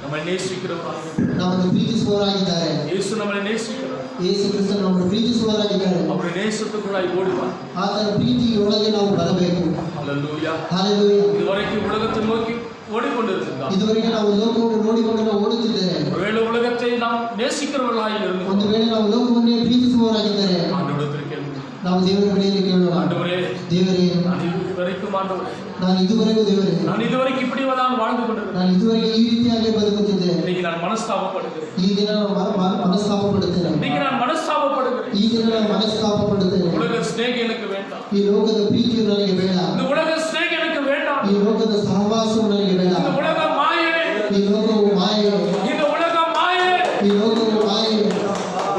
நம்மை நேசிக்கிறவராக, ನಮ್ಮನ್ನು ಪ್ರೀತಿಸುವವರಾಗಿದ್ದಾರೆ. இயேசு நம்மை நேசிக்கிறார். ಯೇಸು ಕ್ರಿಸ್ತನು ನಮ್ಮನ್ನು ಪ್ರೀತಿಸುವವರಾಗಿದ್ದಾರೆ. அவருடைய நேசத்துக்குள்ளாய் ஓடுவார். ಆತನ ಪ್ರೀತಿಯೊಳಗೆ ನಾವು ಬರಬೇಕು. ஹல்லேலூயா. ಹಾಲೆಲೂಯಾ. இதுவரைக்கும் உலகத்தை நோக்கி ஓடிக்கொண்டிருந்தார். ಇದುವರೆಗೆ ನಾವು ಲೋಕವನ್ನು ನೋಡಿಕೊಂಡು ನಾವು ಓಡುತ್ತಿದ್ದೇವೆ. ஒருவேளை உலகத்தை நாம் நேசிக்கிறவர்களாய் ಒಂದು இருந்தோம். ವೇಳೆ ನಾವು ಲೋಕವನ್ನೇ ಪ್ರೀತಿಸುವವರಾಗಿದ್ದರೆ ஆண்டவரிடத்தில் கேள்வி, ನಾವು ದೇವರ ಬಳಿಯಲ್ಲಿ ಕೇಳೋಣ, ஆண்டவரே, ದೇವರೇ, நான் இதுவரைக்கும் ஆண்டவரே, ನಾನು ಇದುವರೆಗೂ ದೇವರೇ, நான் இதுவரைக்கும் இப்படி தான் வாழ்ந்து கொண்டிருக்கிறேன். ನಾನು ಇದುವರೆಗೆ ಈ ರೀತಿಯಾಗಿ ಬದುಕುತ್ತಿದ್ದೇನೆ. இன்னைக்கு நான் மனஸ்தாபப்படுகிறேன். ಈ ದಿನ ನಾನು ಮನಸ್ತಾಪ ಪಡುತ್ತೇನೆ. இன்னைக்கு நான் மனஸ்தாபப்படுகிறேன். ಈ ದಿನ ನಾನು ಮನಸ್ತಾಪ ಪಡುತ್ತೇನೆ. உலக ஸ்நேகம் எனக்கு வேண்டாம். ಈ ಲೋಕದ ಪ್ರೀತಿಯು ನನಗೆ ಬೇಡ. இந்த உலக ஸ்நேகம் எனக்கு வேண்டாம். ಈ ಲೋಕದ ಸಹವಾಸವು ನನಗೆ ಬೇಡ. இந்த உலக மாயை, ಈ ಲೋಕವು ಮಾಯೆ. இந்த உலக மாயை. ಈ ಲೋಕವು ಮಾಯೆ.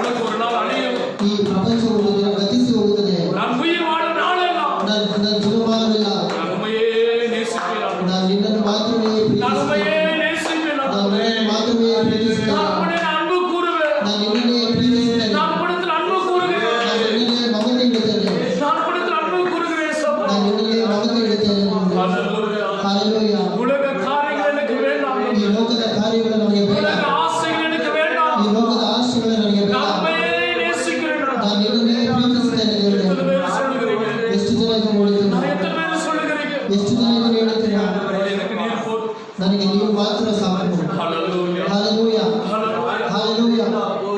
உலகம் ஒரு நாள் அழியும். ಈ ಪ್ರಪಂಚವು ಒಂದು ದಿನ ಗತಿಸಿ ಹೋಗುತ್ತದೆ. நான் உயிர் வாழும் நாளெல்லாம் ನನ್ನ ಜೀವಮಾನವಿಲ್ಲ. நான் உண்மையே நேசிப்பேன். ನಾನು ನಿನ್ನನ್ನು ಮಾತ್ರವೇ நான் ಪ್ರೀತಿಸುತ್ತೇನೆ. உண்மையே நேசிப்பேன். ನಾನು ನಿನ್ನನ್ನು ಮಾತ್ರವೇ ಪ್ರೀತಿಸುತ್ತೇನೆ. நான் உன்னை அன்பு கூறுவேன். ನಾನು ನಿನ್ನನ್ನೇ ಪ್ರೀತಿಸುತ್ತೇನೆ. நான் உன்னிடத்தில் அன்பு கூறுகிறேன். ನಾನು ನಿನ್ನನ್ನೇ ಮಮತೆ ಇಡುತ್ತೇನೆ. நான் உன்னிடத்தில் அன்பு கூறுகிறேன். சபா. ನಾನು ನಿನ್ನನ್ನೇ ಮಮತೆ ಇಡುತ್ತೇನೆ. ஹல்லேலூயா. ಹಾಲೆಲೂಯಾ. உலக காரியங்கள் எனக்கு வேண்டாம். ಈ ಲೋಕದ ಕಾರ್ಯಗಳು ನನಗೆ ಬೇಡ. உலக ஆசைகள் எனக்கு வேண்டாம். ಈ ಲೋಕದ ಆಶೆಗಳು ನನಗೆ ಬೇಡ. நான் உண்மையே நேசிக்கிறேன். ನಾನು ನಿನ್ನನ್ನೇ ಪ್ರೀತಿಸುತ್ತೇನೆ ದೇವರೇ. எத்தனை பேர் சொல்லுகிறீங்க? ಎಷ್ಟು ಜನ ಇದನ್ನು ನೋಡುತ್ತೀರಾ? நான் எத்தனை பேர் சொல்லுகிறீங்க? ಎಷ್ಟು ಜನ ಇದನ್ನು ಹೇಳುತ್ತೀರಾ? எனக்கு நீர் போதும். ನನಗೆ ನೀವು ಮಾತ್ರ ಸಾಕು. ஹல்லேலூயா. ಹಾಲೆಲೂಯಾ, ஹல்லேலூயா. ಹಾಲೆಲೂಯಾ.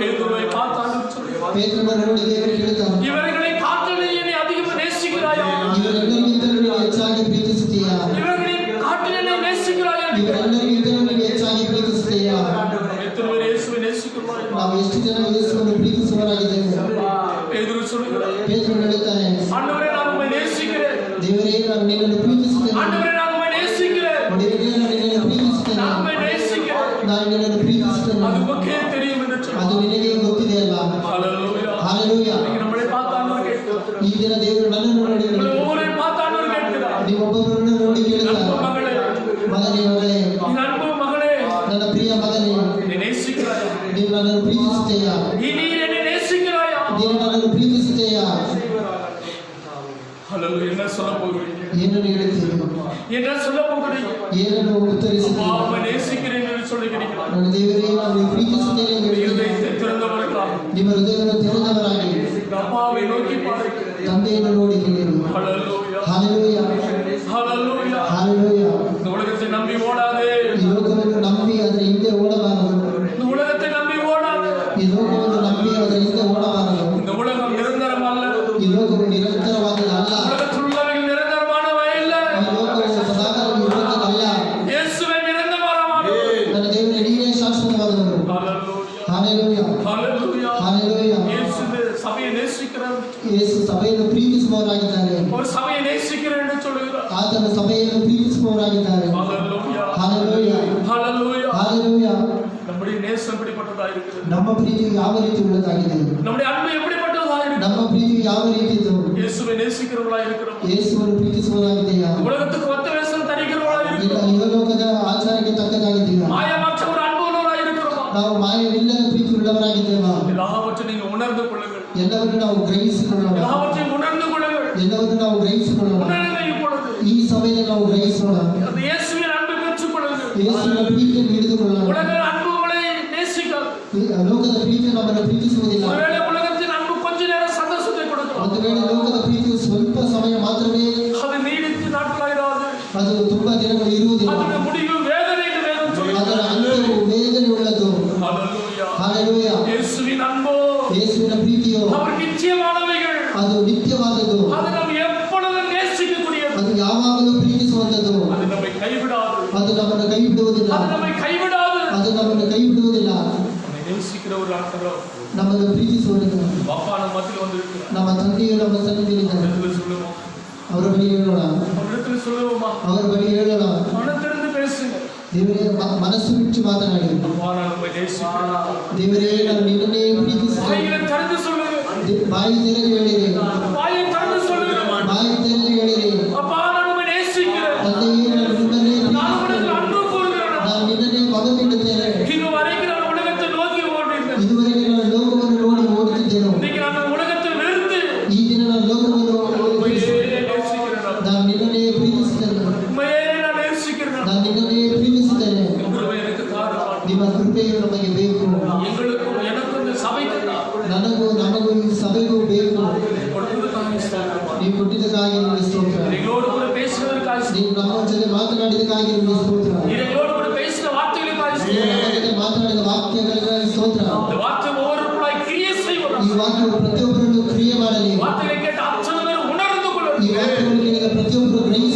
பேதுருவை பார்த்து ஆண்டவர் சொல்கிறார், ಪೇತ್ರನನ್ನು ನೋಡಿ ದೇವರು ಕೇಳುತ್ತಾನೆ, இவர்களை காட்டிலும் என்னை அதிகமாக நேசிக்கிறாயா? ಇವರೆಲ್ಲರಿಗಿಂತಲೂ ನೀನು ಹೆಚ್ಚಾಗಿ ಪ್ರೀತಿಸುತ್ತೀಯಾ? இவர்களின் காட்டில் என்னை நேசிக்கிறாயா? ಇವರೆಲ್ಲರಿಗಿಂತಲೂ ನೀನು ಹೆಚ್ಚಾಗಿ ಪ್ರೀತಿಸುತ್ತೀಯಾ? எத்தனை பேர் இயேசுவை நேசிக்கிறாயா? ನಾವು ಎಷ್ಟು ಜನ ಯೇಸುವನ್ನು ಪ್ರೀತಿಸುವವರಾಗಿದ್ದೇವೆ? பேதுரு சொல்கிறார், ಪೇತ್ರನು ಹೇಳುತ್ತಾನೆ, ஆண்டவரே நான் உம்மை நேசிக்கிறேன். ದೇವರೇ ನಾನು ನಿನ್ನನ್ನು ಪ್ರೀತಿಸುತ್ತೇನೆ. ஆண்டவரே நான் உம்மை நேசிக்கிறேன். ದೇವರೇ ನಾನು ನಿನ್ನನ್ನು ಪ್ರೀತಿಸುತ್ತೇನೆ. நான் உம்மை நேசிக்கிறேன். ನಾನು ನಿನ್ನನ್ನು ಪ್ರೀತಿಸುತ್ತೇನೆ. அது உமக்கே தெரியும் என்று ಅದು சொன்னார். ನಿನಗೆ ಗೊತ್ತಿದೆ ಅಲ್ಲ? ஹல்லேலூயா. ಹಾಲೆಲೂಯಾ. இன்னைக்கு நம்மளை பார்த்து ஆண்டவர் கேட்கிறார். ಈ ದಿನ ದೇವರು ನನ್ನನ್ನು ನೋಡಿ உங்களை ஒவ்வொருவரையும் பார்த்து ஆண்டவர் கேட்கிறார். ನೀವೊಬ್ಬರನ್ನು ನೋಡಿ அன்பு ಕೇಳುತ್ತಾರೆ, மகளே, ಮಗನೇ, ಮಗಳೇ, என் அன்பு மகளே, ನನ್ನ ಪ್ರಿಯ ಮಗನೇ, என்னை நேசிக்கிறாயா? ನೀವು ನನ್ನನ್ನು ಪ್ರೀತಿಸುತ್ತೀಯಾ? நீர் என்னை நேசிக்கிறாயா? ನೀವು ನನ್ನನ್ನು ಪ್ರೀತಿಸುತ್ತೀಯಾ? ஹல்லேலூயா. என்ன சொல்ல போகிறீங்க? ಏನನ್ನು ಹೇಳುತ್ತೀರಿ? என்ன சொல்ல போகிறீங்க? ಏನನ್ನು ಉತ್ತರಿಸುತ್ತೀರಿ? அப்பா, உம்மை நேசிக்கிறேன் என்று சொல்லுகிறீர்களா? ನನ್ನ ದೇವರೇ, ನಾನು ನೀವು ಪ್ರೀತಿಸುತ್ತೇನೆ ಎಂದು ಹೇಳುತ್ತೀರಿ. இருதயத்தை திறந்தவர்களா? ನಿಮ್ಮ ಹೃದಯವನ್ನು ತೆರೆದವರಾಗಿ இந்த அப்பாவை நோக்கி பாருங்கள். ತಂದೆಯನ್ನು ನೋಡಿ ಕೇಳಿರಿ. ஹல்லேலூயா. ಹಾಲೆಲೂಯಾ, ஹல்லேலூயா. ಹಾಲೆಲೂಯಾ. இந்த உலகத்தை நம்பி ஓடாதே. ಈ ಲೋಕವನ್ನು ನಂಬಿ ಅದರ ಹಿಂದೆ ಓಡಬಾರದು. இந்த உலகத்தை நம்பி ஓடாதே. ಈ ಲೋಕವನ್ನು ನಂಬಿ ಅದರ ಹಿಂದೆ ಓಡಬಾರದು. இந்த உலகம் நிரந்தரம் அல்ல. ಈ ಲೋಕವು ನಿರಂತರವಾದದ್ದು ಅಲ್ಲ. உலகத்தில் உள்ளவைகள் நிரந்தரமானவை இல்ல. ಈ ಲೋಕವು ಸದಾಕಾಲ ಇರುವುದಲ್ಲ. இயேசுவே நிரந்தரமானவர். ನನ್ನ ದೇವರೇ, ನೀನೇ ಶಾಶ್ವತವಾದವರು. ஹல்லேலூயா. ಹಾಲೆಲೂಯಾ, ஹல்லேலூயா. ಹಾಲೆಲೂಯಾ. இயேசு சபையை நேசிக்கிறார். ಯೇಸು ಸಭೆಯನ್ನು ಪ್ರೀತಿಸುವವರಾಗಿದ್ದಾರೆ. ஒரு சபையை நேசிக்கிறேன் என்று சொல்லுகிறார். ಆತನ ಸಭೆಯನ್ನು ಪ್ರೀತಿಸುವವರಾಗಿದ್ದಾರೆ. ஹல்லேலூயா. ಹಾಲೆಲೂಯಾ, ஹல்லேலூயா. ಹಾಲೆಲೂಯಾ. நம்முடைய நேசம் எப்படிப்பட்டதா இருக்கிறது? ನಮ್ಮ ಪ್ರೀತಿಯು ಯಾವ ರೀತಿ ಉಳ್ಳದಾಗಿದೆ? நம்முடைய அன்பு எப்படிப்பட்டதா இருக்கிறது? ನಮ್ಮ ಪ್ರೀತಿಯು ಯಾವ ರೀತಿ ಇದ್ದು? இயேசுவை நேசிக்கிறவர்களா இருக்கிறோம். ಯೇಸುವನ್ನು ಪ್ರೀತಿಸುವವರಾಗಿದೆಯಾ? உலகத்துக்கு ஒத்த வேஷம் தரிக்கிறவர்களா ಇಲ್ಲ இருக்கிறோம். ಯುವಲೋಕದ ಆಚಾರಕ್ಕೆ ತಕ್ಕದಾಗಿದ್ದೀರಾ? மாயமற்ற ஒரு அன்பு உள்ளவர்களா இருக்கிறோமா? ನಾವು ಮಾಯವಿಲ್ಲದ ಪ್ರೀತಿ ಉಳ್ಳವರಾಗಿದ್ದೇವಾ? எல்லாவற்றையும் நீங்க உணர்ந்து கொள்ளுங்கள். ಎಲ್ಲವನ್ನು ನಾವು ಗ್ರಹಿಸಿಕೊಳ್ಳೋಣ. எல்லாவற்றையும் உணர்ந்து கொள்ளுங்கள். ಎಲ್ಲವನ್ನು ನಾವು ಗ್ರಹಿಸಿಕೊಳ್ಳೋಣ. உணர்ந்து இப்பொழுது ಈ ಸಮಯದಲ್ಲಿ ನಾವು ಗ್ರಹಿಸೋಣ. அந்த இயேசுவின் அன்பை பெற்றுக் கொள்ளுங்கள். ಯೇಸುವಿನ ಪ್ರೀತಿಯನ್ನು ಹಿಡಿದುಕೊಳ್ಳೋಣ. உலக அன்பு உங்களை நேசிக்காது. ಈ ಲೋಕದ ಪ್ರೀತಿ ನಮ್ಮನ್ನು ಪ್ರೀತಿಸುವುದಿಲ್ಲ. ஒருவேளை உலகத்தின் அன்பு கொஞ்ச நேரம் சந்தோஷத்தை கொடுக்கலாம். ಒಂದು ವೇಳೆ ಲೋಕದ ಪ್ರೀತಿಯು ಸ್ವಲ್ಪ ಸಮಯ ಮಾತ್ರವೇ, அது நீடித்து நாட்களாயிராது. ಅದು ತುಂಬಾ ದಿನಗಳು ಇರುವುದಿಲ್ಲ. அதோட முடிவு வேதனை என்று வேதம் சொல்லுகிறது. ಅದರ ಅಂತ್ಯವು ವೇದನೆ ಉಳ್ಳದು. ஹல்லேலூயா. ಹಾಲೆಲೂಯಾ. இயேசுவின் அன்போ ಯೇಸುವಿನ ಪ್ರೀತಿಯು அவர் நிச்சயமானவைகள். ಅದು ನಿತ್ಯವಾದದ್ದು. அது நாம் எப்பொழுதும் நேசிக்கக்கூடியது. ಅದು ಯಾವಾಗಲೂ ಪ್ರೀತಿಸುವಂಥದ್ದು. அது நம்மை கைவிடாது. ಅದು ನಮ್ಮನ್ನು ಕೈ ಬಿಡುವುದಿಲ್ಲ. அது நம்மை கைவிடாது. ಅದು ನಮ್ಮನ್ನು ಕೈ ಬಿಡುವುದಿಲ್ಲ. நம்மை நேசிக்கிற ஒரு ஆண்டவர் ನಮ್ಮದು ಪ್ರೀತಿ ಸೋಲಿದೆ. ಅಪ್ಪ ನಮ್ಮ ಮಧ್ಯೆ வந்திருக்கிறார். ನಮ್ಮ ತಂದೆಯು ನಮ್ಮ ಸನ್ನಿಧಿಯಲ್ಲಿದ್ದಾರೆ. அவரிடத்தில் சொல்லுவோம். ಅವರ ಬಳಿ ಹೇಳೋಣ. அவரிடத்தில் சொல்லுவோமா. ಅವರ ಬಳಿ ಹೇಳೋಣ. மனதிலிருந்து பேசுங்க. ದೇವರೇ ಮನಸ್ಸು ಬಿಚ್ಚಿ ಮಾತನಾಡಿ. அப்பா நான் உம்மை நேசிக்கிறேன். ದೇವರೇ ನಾನು ನಿನ್ನನ್ನೇ ಪ್ರೀತಿಸುತ್ತೇನೆ. வாயில திறந்து சொல்லுங்க. ಬಾಯಿ ತೆರೆದು ಹೇಳಿರಿ. வாயை திறந்து சொல்லுங்க. ಬಾಯಿ ತೆರೆದು ಹೇಳಿರಿ. அப்பா நான் உம்மை நேசிக்கிறேன். ತಂದೆಯೇ ನಾನು ನಿನ್ನನ್ನೇ நான் ಪ್ರೀತಿಸುತ್ತೇನೆ. உனக்கு அன்பு கூறுகிறேன். ನಾನು ನಿನ್ನನ್ನೇ ಮಗನಿಡುತ್ತೇನೆ. இதுவரைக்கும் நான் உலகத்தை நோக்கி ஓடினேன். ಇದುವರೆಗೆ ನಾನು ಲೋಕವನ್ನು ನೋಡಿ ಓಡುತ್ತಿದ್ದೇನೆ. இன்னைக்கு நான் உலகத்தை வெறுத்து ಈ ದಿನ ನಾನು ಲೋಕವನ್ನು உம்மையே நேசிக்கிறேன். ನಾನು ನಿನ್ನನ್ನೇ ಪ್ರೀತಿಸುತ್ತೇನೆ. உம்மையே நான் நேசிக்கிறேன். ನಾನು ನಿನ್ನನ್ನೇ ಪ್ರೀತಿಸುತ್ತೇನೆ. கிருபை எனக்கு தாரும். ನಿಮ್ಮ ಕೃಪೆಯು ನಮಗೆ ಬೇಕು. எங்களுக்கும் எனக்கும் இந்த சபைக்கு ನನಗೂ ನಮಗೂ ಈ ಸಭೆಗೂ ಬೇಕು. கொடுத்ததுக்காக ஸ்தோத்திரம். ನೀವು ಕೊಟ್ಟಿದ್ದಕ್ಕಾಗಿ ನಿಮಗೆ ಸ್ತೋತ್ರ. எங்களோடு கூட பேசுவதற்காக ನೀವು ನಮ್ಮ ಜೊತೆ ಮಾತನಾಡಿದಕ್ಕಾಗಿ ನಿಮಗೆ ಸ್ತೋತ್ರ. எங்களோடு கூட பேசின வார்த்தைகளுக்காக ನೀವು ஸ்தோத்திரம். ನಮ್ಮ ಜೊತೆ ಮಾತನಾಡಿದ ವಾಕ್ಯಗಳಿಗಾಗಿ ಸ್ತೋತ್ರ. இந்த வார்த்தை ஒவ்வொருவருக்குள்ளாய் கிரியை செய்வதாக. ಈ ವಾಕ್ಯವು ಪ್ರತಿಯೊಬ್ಬರನ್ನು ಕ್ರಿಯೆ ಮಾಡಲಿ. வார்த்தைகளை கேட்ட அத்தனை பேரும் உணர்ந்து ಈ கொள்ளணும். ವಾಕ್ಯವನ್ನು ಕೇಳಿದ ಪ್ರತಿಯೊಬ್ಬರು ಗ್ರಹಿಸಿ